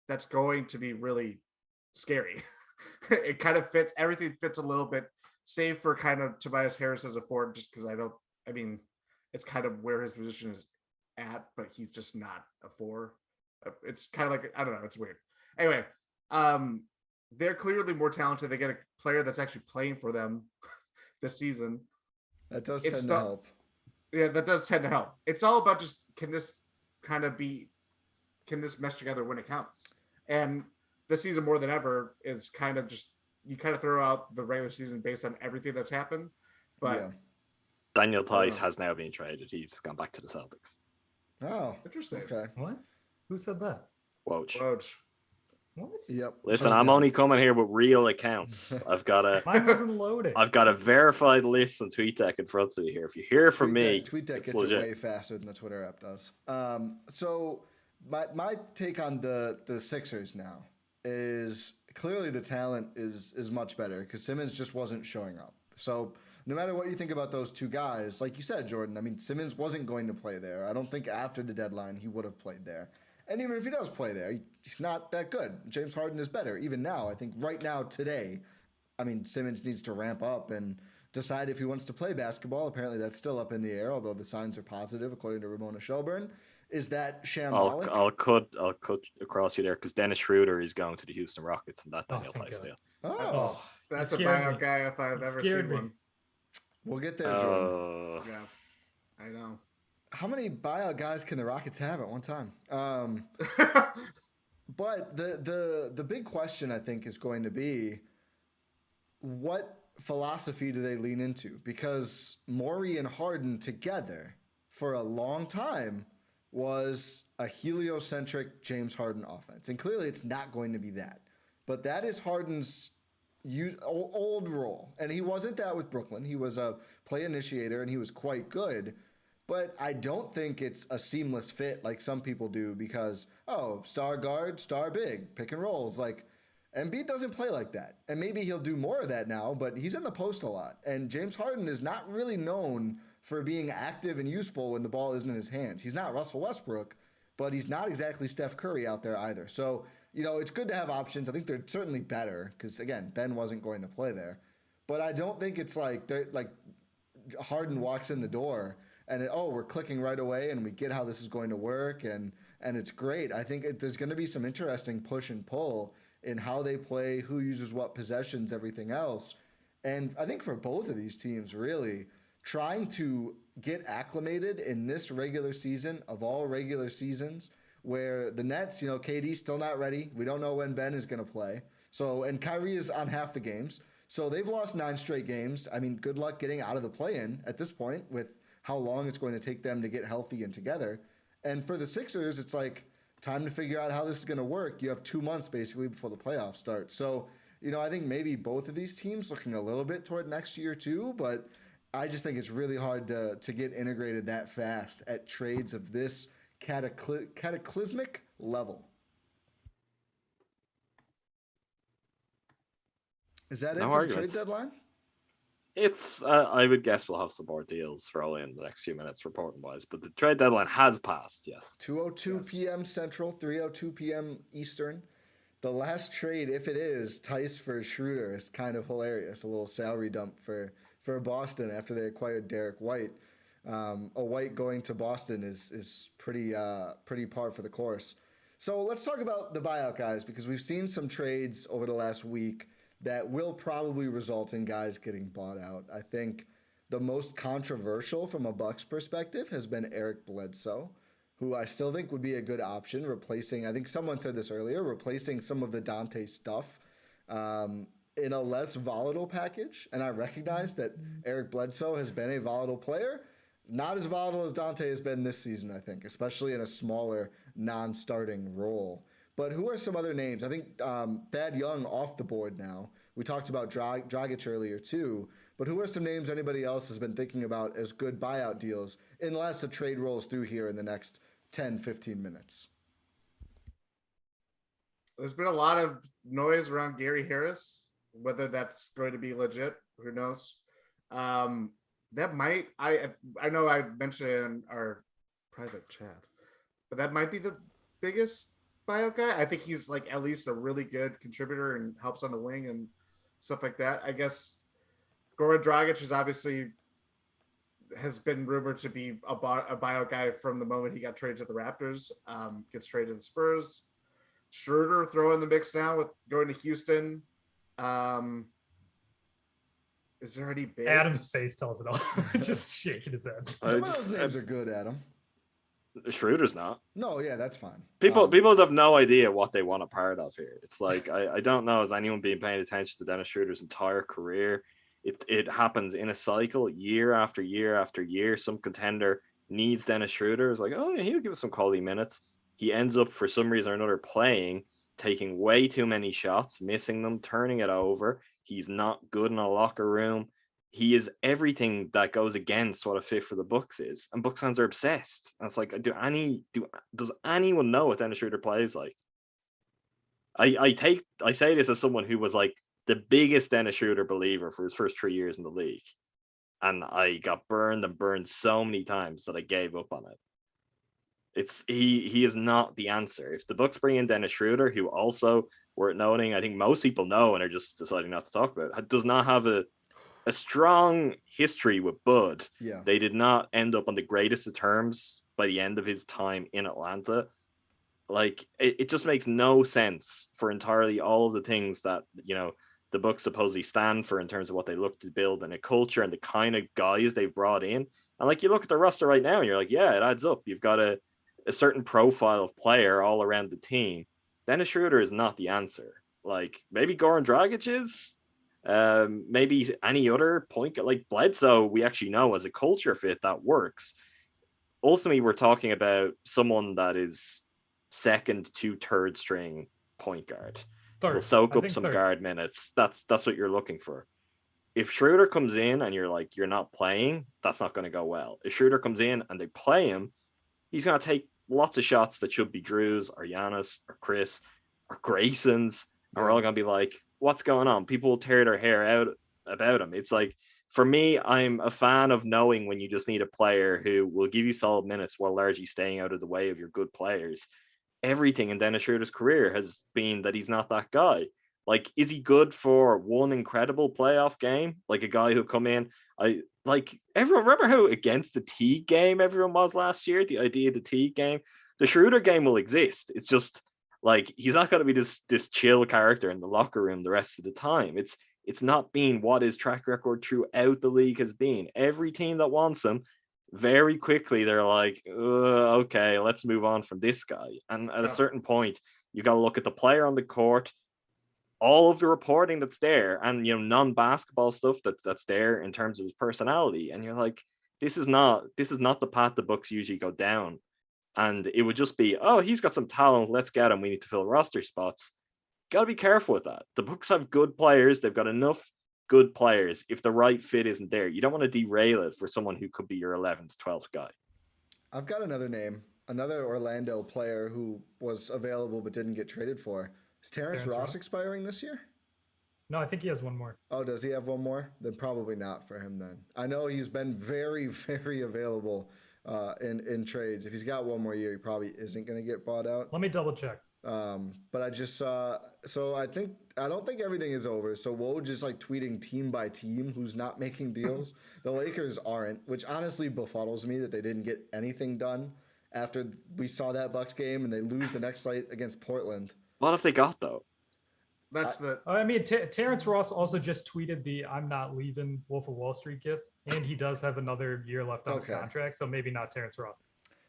that's going to be really scary. It kind of fits. Everything fits a little bit, save for kind of Tobias Harris as a forward, just because I mean, it's kind of where his position is at, but he's just not a four. It's kind of like, I don't know. It's weird. Anyway, they're clearly more talented. They get a player that's actually playing for them this season. That does tend to help. Yeah, that does tend to help. It's all about just can this mesh together when it counts? And this season more than ever is kind of just, you kind of throw out the regular season based on everything that's happened. But yeah. Daniel Tice has now been traded. He's gone back to the Celtics. Oh, interesting. Okay. What? Who said that? Woj. What? Yep. Listen, I'm only coming here with real accounts. Mine wasn't loaded. I've got a verified list on TweetDeck in front of me here. If you hear from me, TweetDeck gets legit. it way faster than the Twitter app does. So my take on the Sixers now is clearly the talent is much better because Simmons just wasn't showing up. So no matter what you think about those two guys, like you said, Jordan, I mean, Simmons wasn't going to play there. I don't think after the deadline he would have played there. And even if he does play there, he's not that good. James Harden is better. Even now, I think right now, today, I mean, Simmons needs to ramp up and decide if he wants to play basketball. Apparently that's still up in the air, although the signs are positive, according to Ramona Shelburne. Is that shambolic? I'll cut across you there because Dennis Schroeder is going to the Houston Rockets, and that Daniel Tice deal. Oh, that's a buyout guy if I've ever seen one. We'll get there, Jordan. Yeah, I know. How many buyout guys can the Rockets have at one time? But the big question, I think, is going to be what philosophy do they lean into? Because Morey and Harden together for a long time was a heliocentric James Harden offense. And clearly it's not going to be that. But that is Harden's old role. And he wasn't that with Brooklyn. He was a play initiator and he was quite good. But I don't think it's a seamless fit like some people do because, star guard, star big, pick and rolls. Like, Embiid doesn't play like that. And maybe he'll do more of that now, but he's in the post a lot. And James Harden is not really known for being active and useful when the ball isn't in his hands. He's not Russell Westbrook, but he's not exactly Steph Curry out there either. So, it's good to have options. I think they're certainly better because, again, Ben wasn't going to play there. But I don't think it's like Harden walks in the door and we're clicking right away and we get how this is going to work and it's great. I think there's going to be some interesting push and pull in how they play, who uses what possessions, everything else. And I think for both of these teams, really, trying to get acclimated in this regular season of all regular seasons where the Nets, KD's still not ready. We don't know when Ben is going to play. So, and Kyrie is on half the games. So they've lost 9 straight games. I mean, good luck getting out of the play-in at this point with how long it's going to take them to get healthy and together. And for the Sixers, it's like time to figure out how this is going to work. You have 2 months basically before the playoffs start. So, I think maybe both of these teams looking a little bit toward next year too, but I just think it's really hard to get integrated that fast at trades of this cataclysmic level. Is that it for the trade deadline? It's, I would guess we'll have some more deals probably in the next few minutes reporting wise, but the trade deadline has passed, yes. 2:02 p.m. Central, 3:02 p.m. Eastern. The last trade, if it is, Tice for Schroeder is kind of hilarious. A little salary dump for Boston after they acquired Derek White. A White going to Boston is pretty par for the course. So let's talk about the buyout guys because we've seen some trades over the last week that will probably result in guys getting bought out. I think the most controversial from a Bucks perspective has been Eric Bledsoe, who I still think would be a good option, replacing, I think someone said this earlier, replacing some of the Dante stuff in a less volatile package. And I recognize that Eric Bledsoe has been a volatile player, not as volatile as Dante has been this season, I think, especially in a smaller non-starting role. But who are some other names? I think Thad Young off the board now. We talked about Dragic earlier too, but who are some names anybody else has been thinking about as good buyout deals unless a trade rolls through here in the next 10, 15 minutes? There's been a lot of noise around Gary Harris, whether that's going to be legit, who knows? That might, I know I mentioned it in our private chat, but that might be the biggest buyout guy. I think he's like at least a really good contributor and helps on the wing and stuff like that. I guess Goran Dragic is obviously has been rumored to be a buyout guy from the moment he got traded to the Raptors, gets traded to the Spurs. Schroeder throw in the mix now with going to Houston. Is there any bigs? Adam's face tells it all. Just shaking his head. Some of those names are good, Adam. Schroeder's not. No, yeah, that's fine. People have no idea what they want a part of here. It's like I don't know. Has anyone been paying attention to Dennis Schroeder's entire career? It happens in a cycle, year after year after year. Some contender needs Dennis Schroeder. It's like, oh yeah, he'll give us some quality minutes. He ends up for some reason or another playing, taking way too many shots, missing them, turning it over. He's not good in a locker room. He is everything that goes against what a fit for the Bucks is. And Bucks fans are obsessed. And it's like, does anyone know what Dennis Schroeder plays like? I say this as someone who was like the biggest Dennis Schroeder believer for his first 3 years in the league. And I got burned so many times that I gave up on it. He is not the answer. If the Bucks bring in Dennis Schroeder, who also worth noting, I think most people know and are just deciding not to talk about it, does not have a strong history with Bud. Yeah. They did not end up on the greatest of terms by the end of his time in Atlanta. Like it just makes no sense for entirely all of the things that, you know, the Bucks supposedly stand for in terms of what they look to build and a culture and the kind of guys they've brought in. And like you look at the roster right now and you're like, yeah, it adds up. You've got a certain profile of player all around the team. Dennis Schroeder is not the answer. Like maybe Goran Dragic is, maybe any other point like Bledsoe. We actually know as a culture fit that works. Ultimately, we're talking about someone that is second to third string point guard. Will soak up some guard minutes. That's what you're looking for. If Schroeder comes in and you're like, you're not playing, that's not going to go well. If Schroeder comes in and they play him, he's going to take lots of shots that should be Drew's or Giannis or Chris or Grayson's. And we're all going to be like, what's going on? People will tear their hair out about him. It's like, for me, I'm a fan of knowing when you just need a player who will give you solid minutes while largely staying out of the way of your good players. Everything in Dennis Schroeder's career has been that he's not that guy. Like, is he good for one incredible playoff game? Like a guy who come in, everyone remember how against the Teague game everyone was last year? The idea of the Teague game, the Schroeder game will exist. It's just like he's not going to be this chill character in the locker room the rest of the time. It's not been what his track record throughout the league has been. Every team that wants him, very quickly they're like, okay, let's move on from this guy. And at a certain point, you got to look at the player on the court, all of the reporting that's there, and you know, non-basketball stuff that's there in terms of his personality. And you're like, this is not the path the Bucks usually go down. And it would just be, oh, he's got some talent, let's get him. We need to fill roster spots. Got to be careful with that. The Bucks have good players. They've got enough good players. If the right fit isn't there, you don't want to derail it for someone who could be your 11th, 12th guy. I've got another name, another Orlando player who was available but didn't get traded for. Is Terrence Ross expiring this year? No, I think he has one more. Oh, does he have one more? Then probably not for him then. I know he's been very, very available in trades. If he's got one more year, he probably isn't going to get bought out. Let me double check. But I just saw, so I don't think everything is over. So Woj just like tweeting team by team who's not making deals. The Lakers aren't, which honestly befuddles me that they didn't get anything done after we saw that Bucks game and they lose the next night against Portland. What have they got though? I mean, Terrence Ross also just tweeted the "I'm not leaving" Wolf of Wall Street gif, and he does have another year left on his contract, so maybe not Terrence Ross.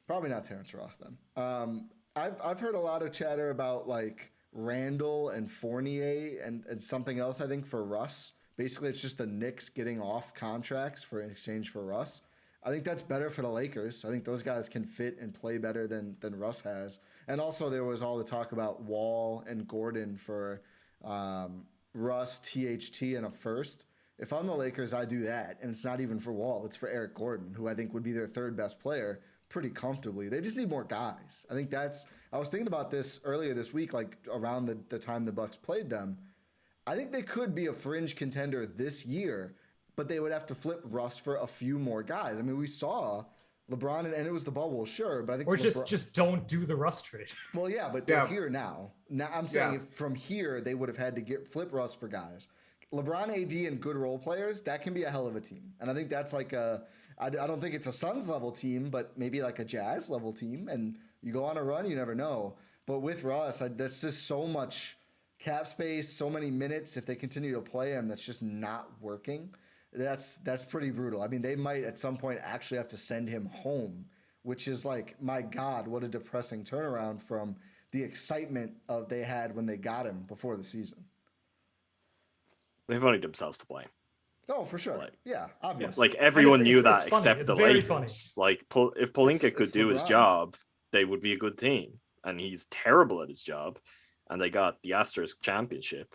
Probably not Terrence Ross then. I've heard a lot of chatter about like Randall and Fournier and something else, I think, for Russ. Basically, it's just the Knicks getting off contracts in exchange for Russ. I think that's better for the Lakers. I think those guys can fit and play better than Russ has. And also there was all the talk about Wall and Gordon for Russ, THT, and a first. If I'm the Lakers, I do that. And it's not even for Wall. It's for Eric Gordon, who I think would be their third best player pretty comfortably. They just need more guys. I think I was thinking about this earlier this week, like around the time the Bucks played them. I think they could be a fringe contender this year, but they would have to flip Russ for a few more guys. I mean, we saw LeBron, and it was the bubble, sure, but I think or just don't do the Russ trade. Well, yeah, but they're here now. Now I'm saying if from here they would have had to flip Russ for guys. LeBron, AD, and good role players, that can be a hell of a team. And I think that's like I don't think it's a Suns level team, but maybe like a Jazz level team. And you go on a run, you never know. But with Russ, that's just so much cap space, so many minutes. If they continue to play him, that's just not working. That's pretty brutal. I mean, they might at some point actually have to send him home, which is like, my God, what a depressing turnaround from the excitement they had when they got him before the season. They've only themselves to blame. Oh, for sure. Yeah, obviously. Like everyone knew that funny. except the very Lakers. Funny. Like if Pelinka could do his LeBron. job, they would be a good team. And he's terrible at his job. And they got the Asterisk championship.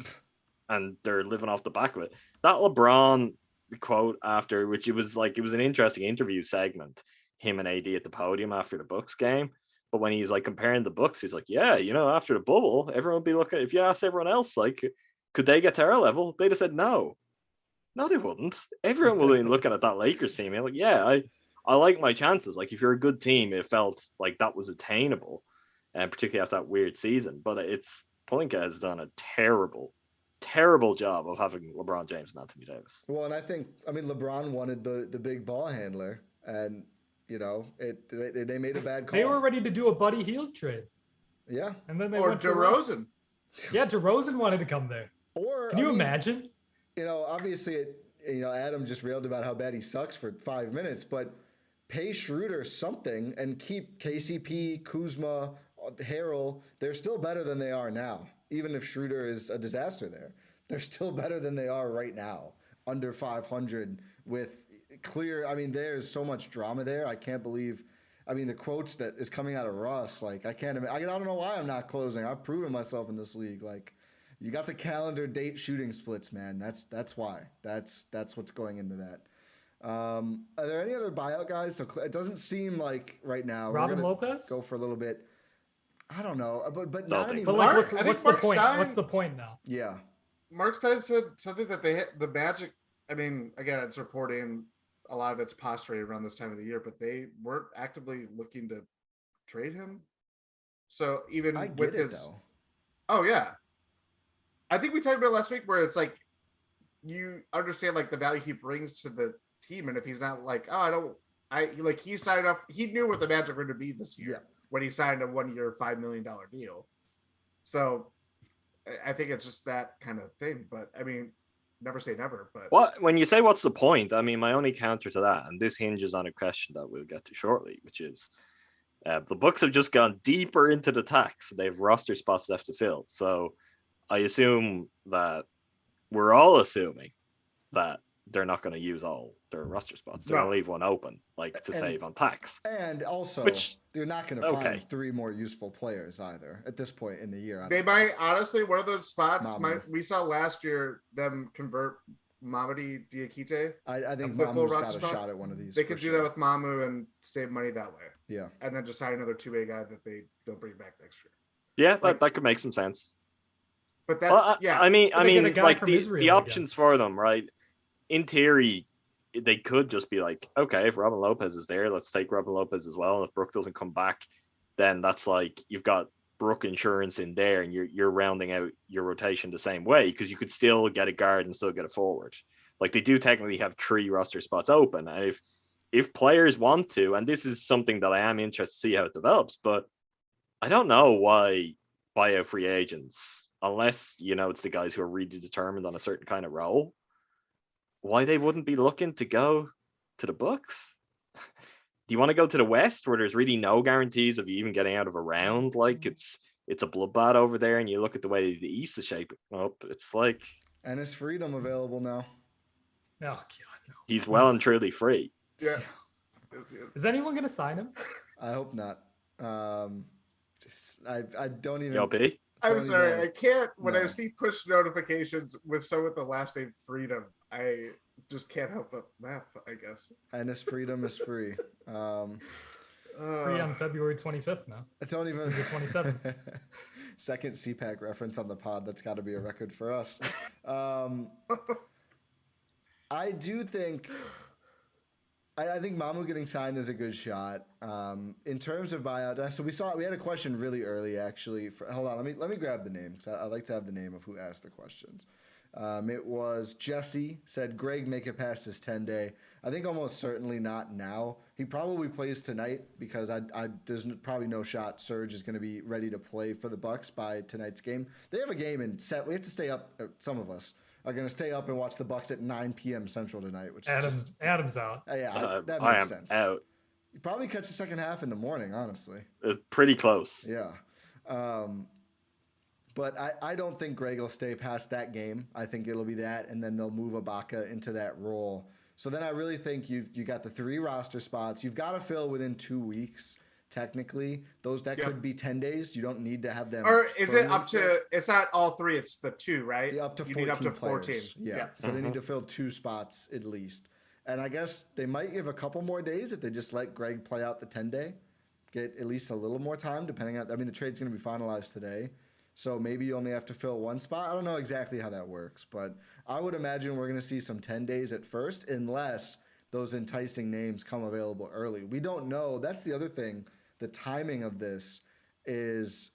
And they're living off the back of it. That LeBron quote after, which it was an interesting interview segment, him and AD at the podium after the Bucks game. But when he's like comparing the Bucks, he's like, yeah, after the bubble, everyone would be looking, if you ask everyone else, like, could they get to our level? They'd have said no. No, they wouldn't. Everyone would have been looking at that Lakers team. Like, yeah, I like my chances. Like, if you're a good team, it felt like that was attainable, and particularly after that weird season. But Pelinka has done a terrible job of having LeBron James and Anthony Davis. Well, and I mean, LeBron wanted the big ball handler, and they made a bad call. They were ready to do a Buddy Hield trade. Yeah, and then they or went DeRozan. Yeah, DeRozan wanted to come there. Can you imagine? Obviously, Adam just railed about how bad he sucks for 5 minutes, but pay Schroeder something and keep KCP, Kuzma, Harrell. They're still better than they are now. Even if Schroeder is a disaster there, they're still better than they are right now. Under 500 with clear. I mean, there's so much drama there. I can't believe. I mean, the quotes that is coming out of Russ, like I don't know why I'm not closing. I've proven myself in this league. Like, you got the calendar date shooting splits, man. That's why. That's what's going into that. Are there any other buyout guys? So it doesn't seem like right now. Robin Lopez? Go for a little bit. I don't know, but No, not thanks. anymore. But like, what's the point? Stein- What's the point now? Yeah. Mark Stein said something that they hit the Magic. I mean, again, it's reporting a lot of it's postulated around this time of the year, but they weren't actively looking to trade him. So even I get with it, his, though. Oh yeah, I think we talked about it last week where it's like you understand like the value he brings to the team, and if he's not like, he signed off, he knew what the Magic were going to be this year when he signed a 1-year, $5 million deal. So I think it's just that kind of thing. But I mean, never say never. But when you say what's the point, I mean, my only counter to that, and this hinges on a question that we'll get to shortly, which is the Bucks have just gone deeper into the tax. They have roster spots left to fill. So I assume that we're all assuming that they're not going to use all their roster spots. They're going to leave one open, save on tax. And also, they're not going to find 3 more useful players either at this point in the year. They might, honestly, one of those spots, we saw last year them convert Mamadi Diakite. I think Mamu's got a shot at one of these. They could do that with Mamu and save money that way. Yeah. And then just sign another 2-way guy that they don't bring back next year. Yeah, that could make some sense. But that's, I mean, like the options again. for them, right? In theory, they could just be like, okay, if Robin Lopez is there, let's take Robin Lopez as well. And if Brook doesn't come back, then that's like you've got Brook insurance in there, and you're rounding out your rotation the same way, because you could still get a guard and still get a forward. Like, they do technically have 3 roster spots open, and if players want to, and this is something that I am interested to see how it develops, but I don't know why buyout free agents, unless it's the guys who are really determined on a certain kind of role, why they wouldn't be looking to go to the Bucks. Do you want to go to the West, where there's really no guarantees of you even getting out of a round? Like, it's a bloodbath over there, and you look at the way the East is shaping up, it's like... And is Freedom available now? Oh, God, no. He's well and truly free. Yeah. Is anyone going to sign him? I hope not. I don't even... LP? I'm sorry, even- I can't. When I no. see push notifications with someone with the last name Freedom, I just can't help but laugh, I guess. And his freedom is free. Free on February 25th now. I don't even. The 27th. Second CPAC reference on the pod. That's got to be a record for us. I do think. I think Mamu getting signed is a good shot. In terms of buyout, so we had a question really early actually. Hold on, let me grab the name. I'd like to have the name of who asked the questions. It was Jesse, said Greg make it past his 10-day. I think almost certainly not now. He probably plays tonight because there's probably no shot Serge is going to be ready to play for the Bucks by tonight's game. They have a game and we have to stay up. Some of us are going to stay up and watch the Bucks at 9 p.m. Central tonight. Which Adam's out. Yeah, that I makes am sense. out. You probably catch the second half in the morning, honestly. It's pretty close. Yeah. But I don't think Greg will stay past that game. I think it'll be that, and then they'll move Ibaka into that role. So then I really think you got the 3 roster spots. You've got to fill within 2 weeks, technically. That could be 10 days. You don't need to have them. Or is it firmly up to? filled. It's not all 3. It's the 2, right? Yeah, up to 14 You need up to 14. players. Yeah. So they need to fill 2 spots at least. And I guess they might give a couple more days if they just let Greg play out the 10-day. Get at least a little more time, depending on. I mean, the trade's going to be finalized today. So maybe you only have to fill 1 spot. I don't know exactly how that works, but I would imagine we're going to see some 10 days at first, unless those enticing names come available early. We don't know. That's the other thing. The timing of this is,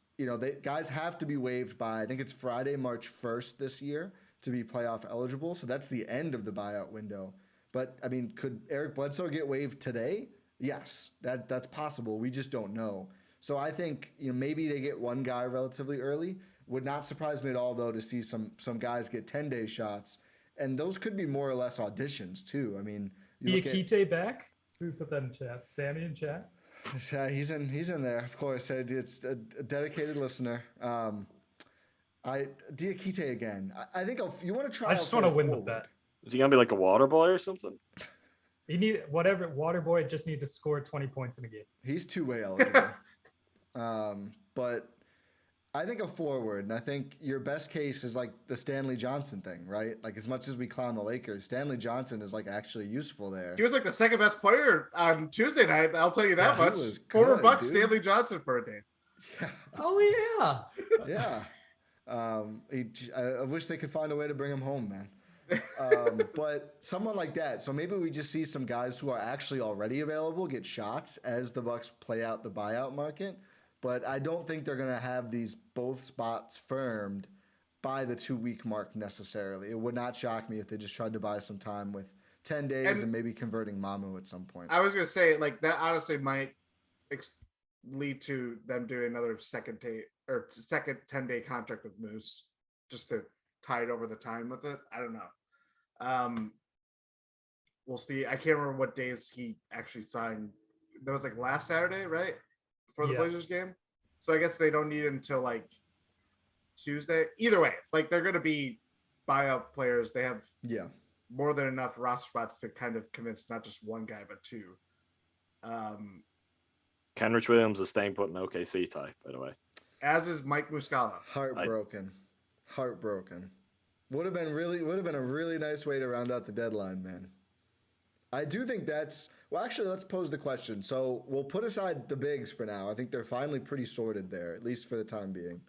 guys have to be waived by, I think it's Friday, March 1st this year to be playoff eligible. So that's the end of the buyout window. But, I mean, could Eric Bledsoe get waived today? Yes, that's possible. We just don't know. So I think maybe they get one guy relatively early. Would not surprise me at all, though, to see some guys get 10-day shots. And those could be more or less auditions, too. I mean, Diakite back? Who put that in chat? Sammy in chat? He's in there, of course. It's a dedicated listener. Diakite again. I think you want to try. I just want to win the bet. Is he gonna be like a water boy or something? You need whatever water boy just need to score 20 points in a game. He's 2-way eligible. But I think a forward, and I think your best case is like the Stanley Johnson thing, right? Like as much as we clown the Lakers, Stanley Johnson is like actually useful there. He was like the second best player on Tuesday night. I'll tell you that much. He was Former good, Bucks dude. Stanley Johnson for a day. Yeah. Oh yeah. Yeah. I wish they could find a way to bring him home, man. But someone like that. So maybe we just see some guys who are actually already available get shots as the Bucks play out the buyout market. But I don't think they're going to have these both spots firmed by the 2-week mark necessarily. It would not shock me if they just tried to buy some time with 10 days and maybe converting Mamu at some point. I was going to say, like, that honestly might lead to them doing another second 10-day contract with Moose just to tie it over the time with it. I don't know. We'll see. I can't remember what days he actually signed. That was like last Saturday, right? For the Blazers game. So I guess they don't need it until like Tuesday. Either way, like they're going to be buyout players. They have more than enough roster spots to kind of convince not just one guy, but 2. Kenrich Williams is staying put in OKC tie, by the way. As is Mike Muscala. Heartbroken. Would have been a really nice way to round out the deadline, man. I do think actually, let's pose the question. So we'll put aside the bigs for now. I think they're finally pretty sorted there, at least for the time being.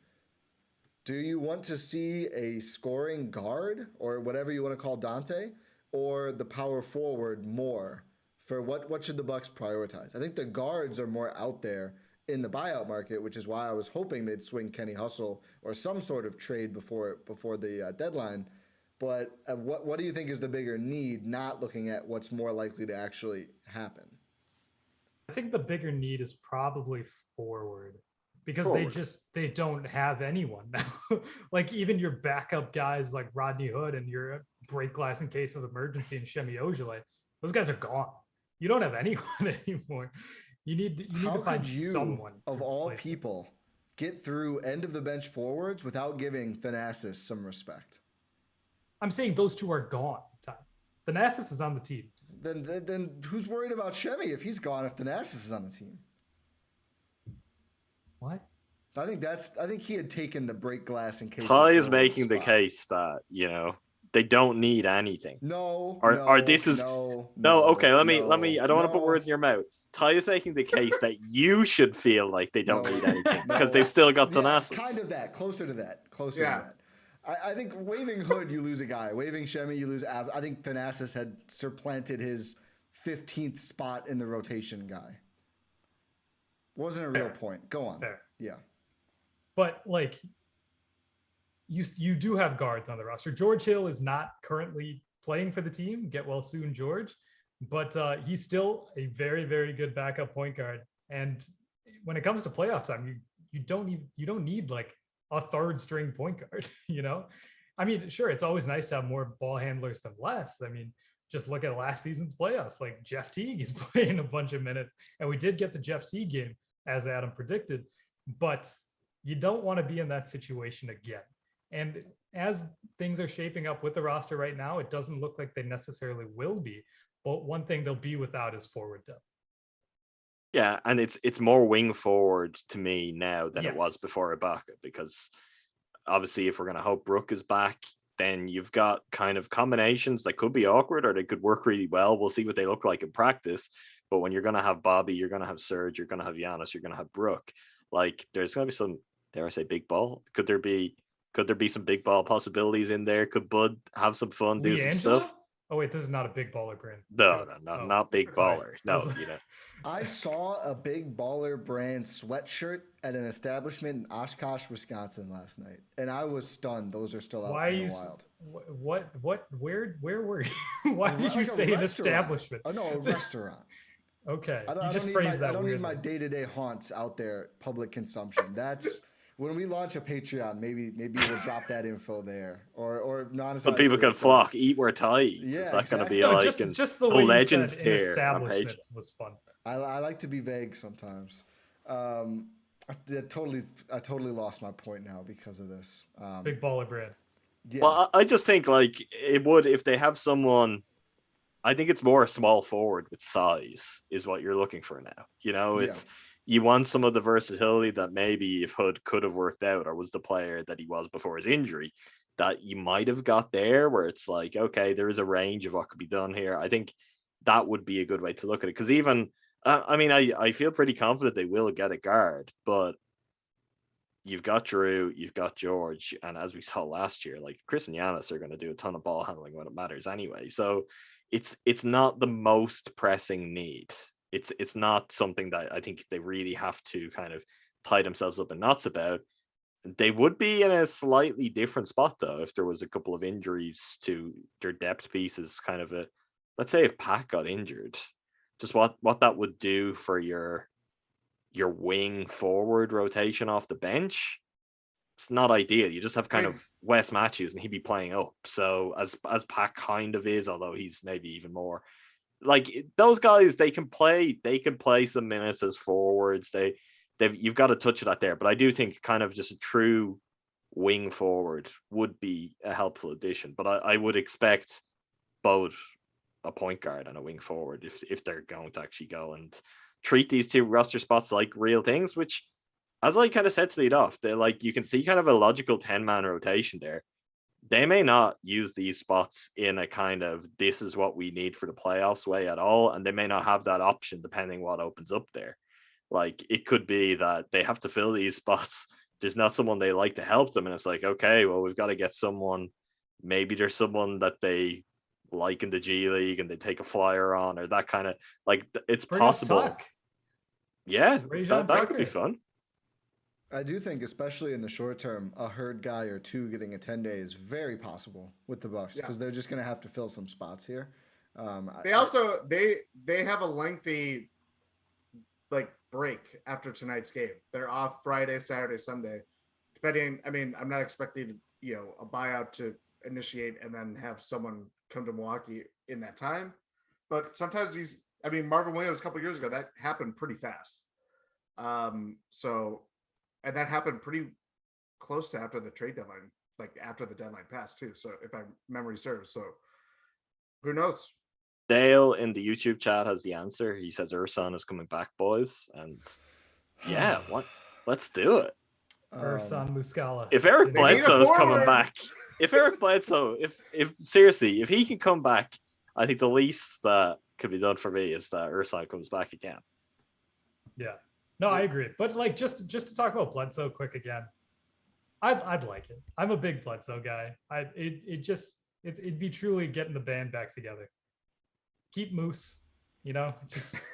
Do you want to see a scoring guard or whatever you want to call Dante, or the power forward more? For what should the Bucks prioritize? I think the guards are more out there in the buyout market, which is why I was hoping they'd swing Kenny Hustle or some sort of trade before the deadline. But what do you think is the bigger need, not looking at what's more likely to actually happen? I think the bigger need is probably forward because they don't have anyone now. Like even your backup guys like Rodney Hood and your break glass in case of emergency and Shemi Ojeleye, those guys are gone. You don't have anyone anymore. You need to find someone. Of all people, get through end of the bench forwards without giving Thanasis some respect. I'm saying those 2 are gone. Thanasis is on the team. Then who's worried about Shemi if he's gone? If Thanasis is on the team, what? I think he had taken the break glass in case. Ty he is filled in making the spot. case that they don't need anything. Or this is no. Okay. Let me. I don't want to put words in your mouth. Ty is making the case that you should feel like they don't need anything because they've still got Thanasis. Kind of that. Closer to that. To that. I think waving Hood, you lose a guy. Waving Shemi, you lose. I think Thanasis had supplanted his 15th spot in the rotation guy. Wasn't a real point. Go on. Fair. Yeah. But like, you do have guards on the roster. George Hill is not currently playing for the team. Get well soon, George. But he's still a very, very good backup point guard. And when it comes to playoff time, you don't need like a third string point guard. I mean, sure, it's always nice to have more ball handlers than less. I mean, just look at last season's playoffs. Like Jeff Teague is playing a bunch of minutes, and we did get the Jeff Teague game as Adam predicted. But you don't want to be in that situation again. And as things are shaping up with the roster right now, it doesn't look like they necessarily will be. But one thing they'll be without is forward depth. Yeah, and it's more wing forward to me now than it was Yes. before Ibaka, because obviously if we're going to hope Brook is back, then you've got kind of combinations that could be awkward or they could work really well. We'll see what they look like in practice. But when you're going to have Bobby, you're going to have Serge, you're going to have Giannis, you're going to have Brook. Like there's going to be some, dare I say, big ball. Could there be some big ball possibilities in there? Could Bud have some fun, do some stuff? Oh wait, this is not a big baller brand. No, not big sorry. baller. No, I saw a big baller brand sweatshirt at an establishment in Oshkosh, Wisconsin last night, and I was stunned. Those are still out in the wild. Where were you? Why did you say an establishment? Oh no, a restaurant. Okay, I don't need my day-to-day haunts out there, public consumption. That's when we launch a Patreon. Maybe we'll drop that info there, or not. So people can flock, eat where Ty eats. Yeah, Is that going to be No, like just the way legend you said tier an on establishment page? was fun. I like to be vague sometimes. I totally lost my point now because of this. Big baller brand. Yeah. Well, I just think like it would if they have someone. I think it's more a small forward with size is what you're looking for now. You want some of the versatility that maybe if Hood could have worked out or was the player that he was before his injury that you might have got there, where it's like, okay, there is a range of what could be done here. I think that would be a good way to look at it. Because even, I feel pretty confident they will get a guard, but you've got Drew, you've got George, and as we saw last year, like Chris and Giannis are going to do a ton of ball handling when it matters anyway. So it's not the most pressing need. It's not something that I think they really have to kind of tie themselves up in knots about. They would be in a slightly different spot though if there was a couple of injuries to their depth pieces. Kind of let's say if Pat got injured, just what that would do for your wing forward rotation off the bench. It's not ideal. You just have kind of Wes Matthews and he'd be playing up. So as Pat kind of is, although he's maybe even more like those guys, they can play some minutes as forwards. You've got to touch that there. But I do think kind of just a true wing forward would be a helpful addition. But I would expect both a point guard and a wing forward if they're going to actually go and treat these two roster spots like real things, which, as I kind of said to lead off, they're like, you can see kind of a logical 10-man rotation there. They may not use these spots in a kind of, this is what we need for the playoffs way at all. And they may not have that option depending what opens up there. Like it could be that they have to fill these spots. There's not someone they like to help them. And it's like, okay, well, we've got to get someone. Maybe there's someone that they like in the G League and they take a flyer on, or that kind of like, it's Bring possible. Tuck. Yeah, Rajon that could be Tucker. fun. I do think, especially in the short term, a Hurd guy or two getting a 10-day is very possible with the Bucks because they're just going to have to fill some spots here. They have a lengthy break after tonight's game. They're off Friday, Saturday, Sunday. Depending, I mean, I'm not expecting a buyout to initiate and then have someone come to Milwaukee in that time. But sometimes Marvin Williams a couple of years ago, that happened pretty fast. And that happened pretty close to after the trade deadline, like after the deadline passed too. So if my memory serves, so who knows? Dale in the YouTube chat has the answer. He says Ursan is coming back, boys. And yeah, let's do it. Ursan Muscala. If Eric They need a Bledsoe's coming forward. back, if Eric Bledsoe, if seriously, if he can come back, I think the least that could be done for me is that Ursan comes back again. Yeah. No, I agree. But like just to talk about Bledsoe quick again, I'd like it. I'm a big Bledsoe guy. It'd be truly getting the band back together. Keep Moose, just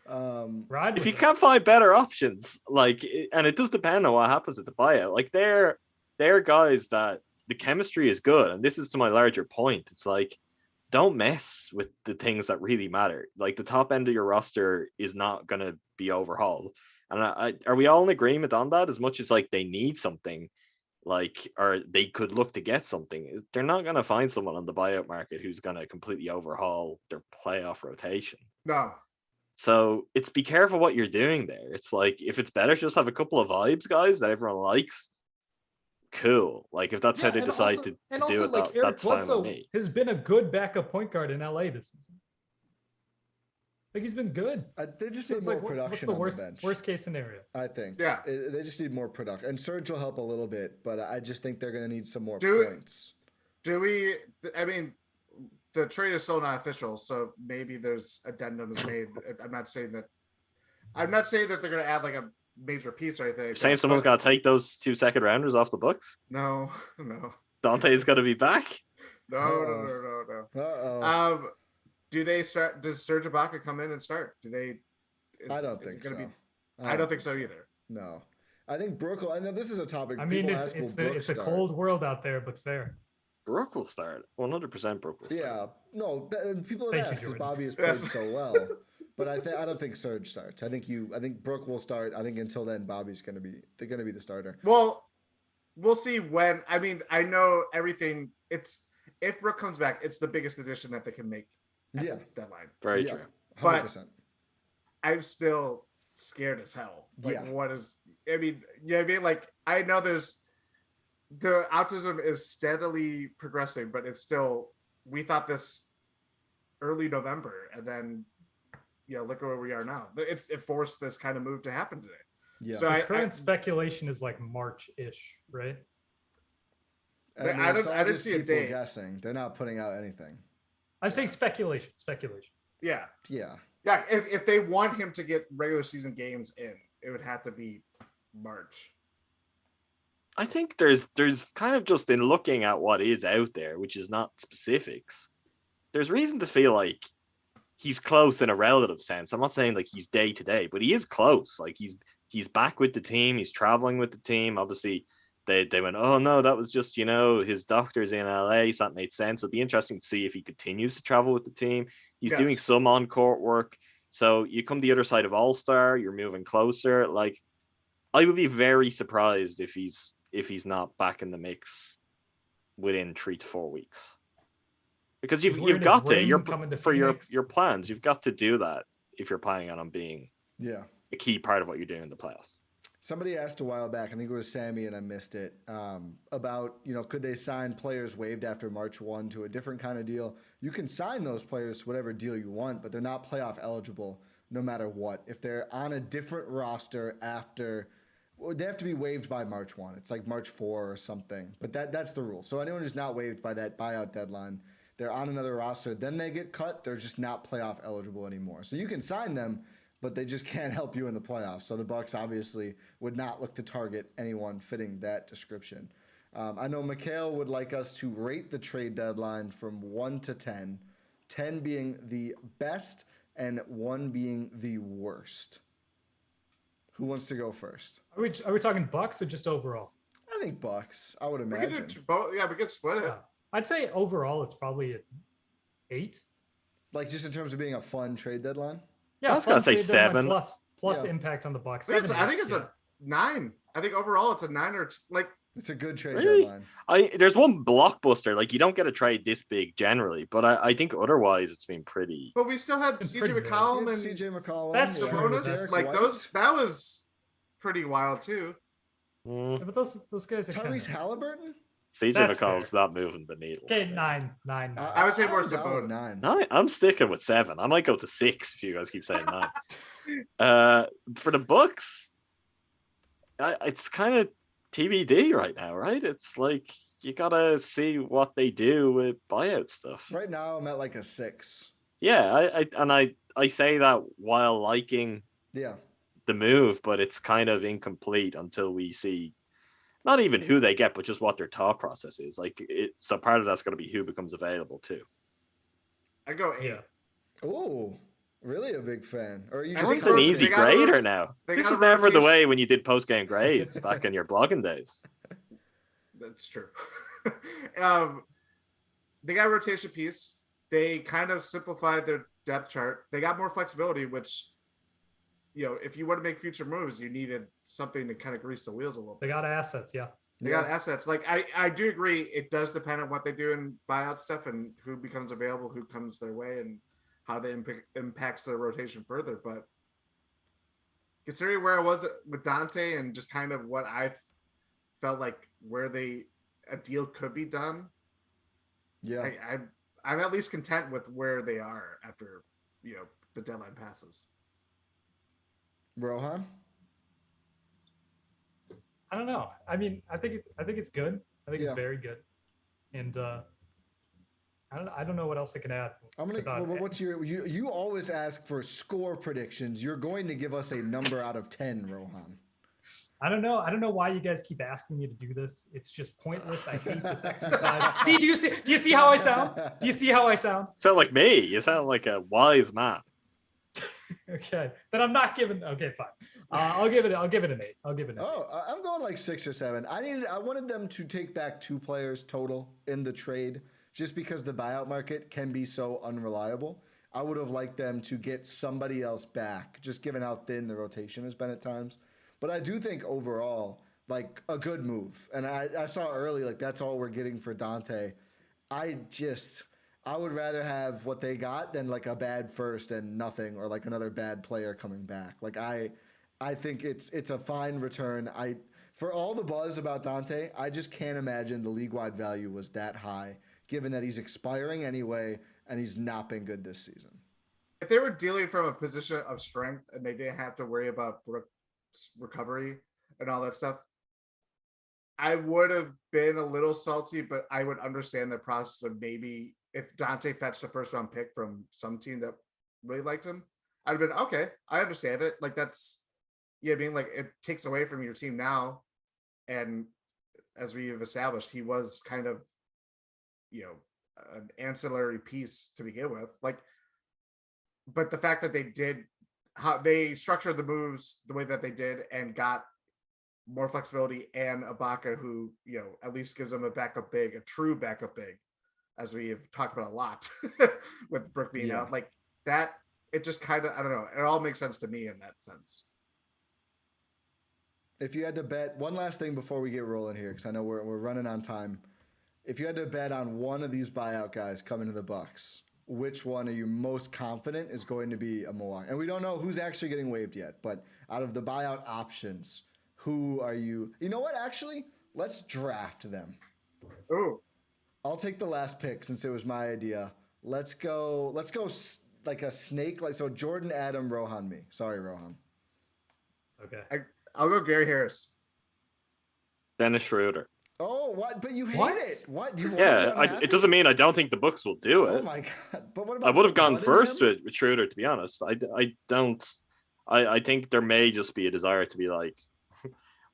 ride If with you it. can't find better options, and it does depend on what happens at the buyout. Like they're guys that the chemistry is good, and this is to my larger point. It's like, don't mess with the things that really matter. Like the top end of your roster is not going to be overhauled. And are we all in agreement on that? As much as like they need something, or they could look to get something, they're not going to find someone on the buyout market who's going to completely overhaul their playoff rotation. No. So it's be careful what you're doing there. It's like, if it's better, just have a couple of vibes, guys, that everyone likes. Cool. Like if that's how they decide to do it, that's fine with me. Has been a good backup point guard in LA this season. Like he's been good. They just So need it's more like, production what's the on worst the bench. worst case scenario? I think. Yeah. They just need more production. And Serge will help a little bit, but I just think they're going to need some more Do- points. I mean, the trade is still not official, so maybe there's addendums made. I'm not saying that they're going to add like a major piece or anything. You're saying someone's got to take those 2 second rounders off the Bucks? No. Dante's going to be back? No. Uh-oh. Do they start? Does Serge Ibaka come in and start? Do they? I don't think so. I don't think so either. No. I think Brooke will, I know this is a topic. I mean, people it's ask, will Brooke a start? cold world out there, but fair. Brooke will start. 100% Brooke will start. Yeah. No, people Thank have you, asked because Jordan. Bobby has played so well. But I don't think Serge starts. I think Brooke will start. I think until then, Bobby's going to be the starter. Well, we'll see when. I mean, I know everything. If Brooke comes back, it's the biggest addition that they can make at the deadline. Very Yeah. true. 100%. I'm still scared as hell. Like, Yeah. what is? I mean, yeah, I mean, like, I know the autism is steadily progressing, but it's still. We thought this early November, and then, look at where we are now. It forced this kind of move to happen today. Yeah. So The current speculation is like March-ish, right? I I it's all didn't just see a people date. guessing. They're not putting out anything. I'm saying speculation. Yeah. Yeah. Yeah, if they want him to get regular season games in, it would have to be March. I think there's kind of just in looking at what is out there, which is not specifics, there's reason to feel like he's close in a relative sense. I'm not saying like he's day to day, but he is close. Like he's back with the team. He's traveling with the team. Obviously, they went, oh no, that was just, his doctor's in LA, so that made sense. It'll be interesting to see if he continues to travel with the team. He's doing some on-court work. So you come the other side of All-Star, you're moving closer. Like, I would be very surprised if he's not back in the mix within 3 to 4 weeks. Because He's wearing you've got his to, ring you're coming to for your Phoenix. plans, you've got to do that if you're planning on him being Yeah. a key part of what you're doing in the playoffs. Somebody asked a while back, I think it was Sammy and I missed it, about, could they sign players waived after March 1 to a different kind of deal? You can sign those players to whatever deal you want, but they're not playoff eligible no matter what. If they're on a different roster they have to be waived by March 1. It's like March 4 or something, but that's the rule. So anyone who's not waived by that buyout deadline, they're on another roster, then they get cut, they're just not playoff eligible anymore. So you can sign them, but they just can't help you in the playoffs. So the Bucks obviously would not look to target anyone fitting that description. I know Mikhail would like us to rate the trade deadline from 1 to 10, 10 being the best and 1 being the worst. Who wants to go first? Are we talking Bucks or just overall? I think Bucks, I would We imagine. could do both. Yeah, we could split it. Yeah. I'd say overall it's probably an 8. Like just in terms of being a fun trade dedeadline? Yeah, I was gonna fun say trade deadline 7. plus Yeah. impact on the Bucks. I think 7, it's yeah. a 9. I think overall it's a 9 or like. It's a good trade Really? deadline. There's one blockbuster, like you don't get a trade this big generally, but I think otherwise it's been pretty. But we still had It's CJ pretty good. McCollum It's and CJ McCollum. That's yeah. true. Sabonis. Derek Like White. that was pretty wild too. Mm, Yeah, but those guys are Tyrese kinda... Halliburton? CJ That's McCollum's not moving the needle. Okay, 9. I would say more I'm down with Sabonis. 9. No, I'm sticking with 7. I might go to 6 if you guys keep saying 9. For the Bucks, it's kind of TBD right now, right? It's like you gotta see what they do with buyout stuff. Right now, I'm at like a 6. Yeah, I say that while liking Yeah. the move, but it's kind of incomplete until we see not even who they get, but just what their thought process is. Like, so part of that's going to be who becomes available too. I go 8. Yeah. Oh, really a big fan? Or are you I just think It's an they easy got a grader rot- now. they This got a was never the rotation. way when you did post game grades back in your blogging days. That's true. They got a rotation piece. They kind of simplified their depth chart. They got more flexibility, which, if you want to make future moves, you needed something to kind of grease the wheels a little They bit. got assets, yeah. They got assets. Like, I do agree. It does depend on what they do in buyout stuff and who becomes available, who comes their way, and how they impacts their rotation further. But considering where I was with Dante and just kind of what I felt like where a deal could be done, Yeah. I'm at least content with where they are after the deadline passes. Rohan? I don't know. I mean, I think it's good. I think Yeah. it's very good. And I don't know what else I can add. I'm gonna. What's you always ask for score predictions. You're going to give us a number out of 10, Rohan. I don't know. I don't know why you guys keep asking me to do this. It's just pointless. I hate this exercise. See, do you see how I sound? Do you see how I sound? You sound like me. You sound like a wise man. Okay. Then I'm not giving. Okay, fine. I'll give it an 8. I'll give it an 8. Oh, I'm going like 6 or 7. I wanted them to take back 2 players total in the trade, just because the buyout market can be so unreliable. I would have liked them to get somebody else back, just given how thin the rotation has been at times. But I do think overall, like, a good move. And I saw early, like, that's all we're getting for Dante. I would rather have what they got than like a bad first and nothing, or like another bad player coming back. Like, I think it's a fine return. For all the buzz about Dante, I just can't imagine the league-wide value was that high, given that he's expiring anyway and he's not been good this season. If they were dealing from a position of strength and they didn't have to worry about recovery and all that stuff, I would have been a little salty, but I would understand the process of maybe if Dante fetched the first round pick from some team that really liked him, I'd have been, okay, I understand it. Like, that's, I mean, like, it takes away from your team now. And as we have established, he was kind of, an ancillary piece to begin with. Like, but the fact that they did, how they structured the moves the way that they did and got more flexibility, and Ibaka, who, at least gives them a backup big, a true backup big, as we have talked about a lot with Brook being out, like that, it just kind of, I don't know, it all makes sense to me in that sense. If you had to bet, one last thing before we get rolling here, because I know we're running on time. If you had to bet on one of these buyout guys coming to the Bucks, which one are you most confident is going to be a Milwaukee? And we don't know who's actually getting waived yet, but out of the buyout options, who are you? You know what? Actually, let's draft them. Ooh. I'll take the last pick since it was my idea. Let's go like a snake. Like, so Jordan, Adam, Rohan, me. Sorry, Rohan. Okay. I'll go Gary Harris. Dennis Schroeder. Oh, what? But you hate What? it. What? Do you want Yeah, it doesn't mean I don't think the Bucks will do it. Oh my god! But what about? I would have gone Button first him? with Schroeder, to be honest. I don't. I think there may just be a desire to be like,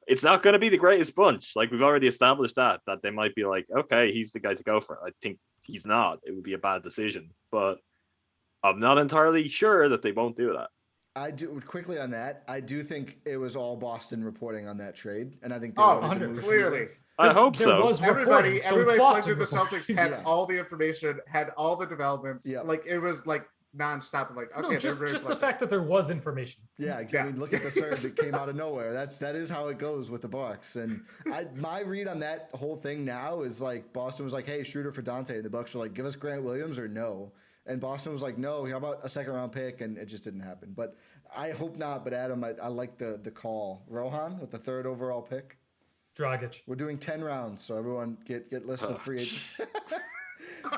it's not going to be the greatest bunch. Like, we've already established that they might be like, okay, he's the guy to go for. I think he's not. It would be a bad decision, but I'm not entirely sure that they won't do that. I do quickly on that. I do think it was all Boston reporting on that trade, and I think they Oh, wanted to move clearly. Schroeder. I hope there so. was Everybody reporting, so it's playing Boston through the reporting. Celtics had Yeah. all the information, had all the developments. Yeah. Like, it was like nonstop. I'm like, okay, No, just they're very the flexible. fact that there was information. Yeah, exactly. Look at the surge that came out of nowhere. That is how it goes with the Bucks. And my read on that whole thing now is like Boston was like, "Hey, Schroeder for Dante," and the Bucks were like, "Give us Grant Williams or no." And Boston was like, "No, how about a second round pick?" And it just didn't happen. But I hope not. But Adam, I like the call. Rohan with the 3rd overall pick. Dragic. We're doing 10 rounds, so everyone get lists of free agents.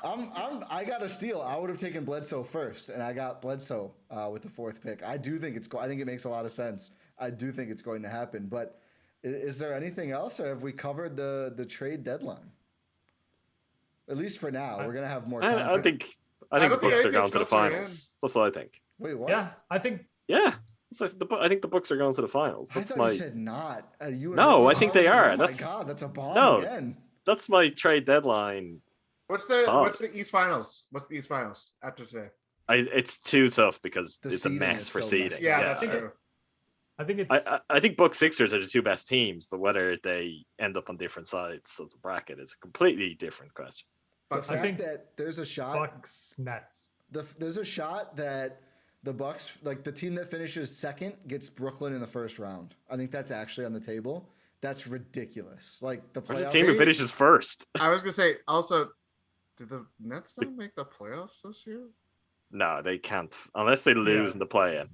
I got a steal. I would have taken Bledsoe first, and I got Bledsoe with the 4th pick. I do think I think it makes a lot of sense. I do think it's going to happen, but Is there anything else, or have we covered the trade deadline? At least for now, we're gonna have more content. I think the don't think Bucks are anything going to the filter in. finals. That's what I think. Wait, what? Yeah, I think Yeah, I think the Bucks are going to the finals. I That's thought my you said not. No, I think they are. Oh That's- my god, that's a bomb No. again. that's my trade deadline. What's Oh. the East Finals? What's the East Finals after today? It's too tough because The it's a seeding mess is for so seeding. messed Yeah, up. that's think true. I think it's I think Bucks Sixers are the two best teams, but whether they end up on different sides of the bracket is a completely different question. The Bucks, I fact think that there's a shot. Bucks Nets. There's a shot that the Bucks, like the team that finishes second, gets Brooklyn in the first round. I think that's actually on the table. That's ridiculous. Like the Where's the playoff. team who finishes first? I was gonna say also, did the Nets not make the playoffs this year? No, they can't unless they lose Yeah. in the play-in.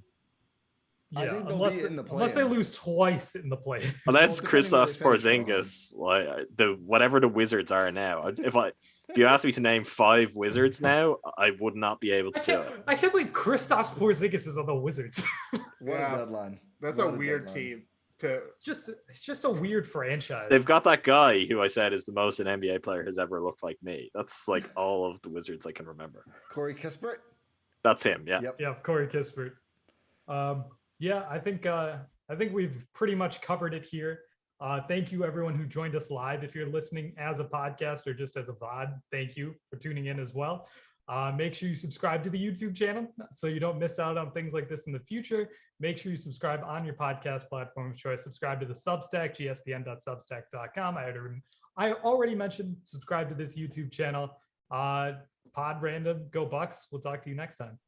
I Yeah, think they'll unless be they, in the unless they play-in. lose twice in the play. Unless depending where Kristaps they finish Porzingis, like whatever the Wizards are now. If you ask me to name 5 Wizards now, I would not be able to do it. I can't believe Kristaps Porzingis is on the Wizards. What Yeah. a deadline. That's What a weird deadline. team to. It's just a weird franchise. They've got that guy who I said is the most an NBA player has ever looked like me. That's like all of the Wizards I can remember. Corey Kispert. That's him. Yeah. Yep. Yeah, Corey Kispert. Yeah, I think we've pretty much covered it here. Thank you everyone who joined us live. If you're listening as a podcast or just as a VOD, thank you for tuning in as well. Make sure you subscribe to the YouTube channel so you don't miss out on things like this in the future. Make sure you subscribe on your podcast platform of choice. Subscribe to the Substack, gspn.substack.com. I already mentioned subscribe to this YouTube channel. Pod Random, go Bucks. We'll talk to you next time.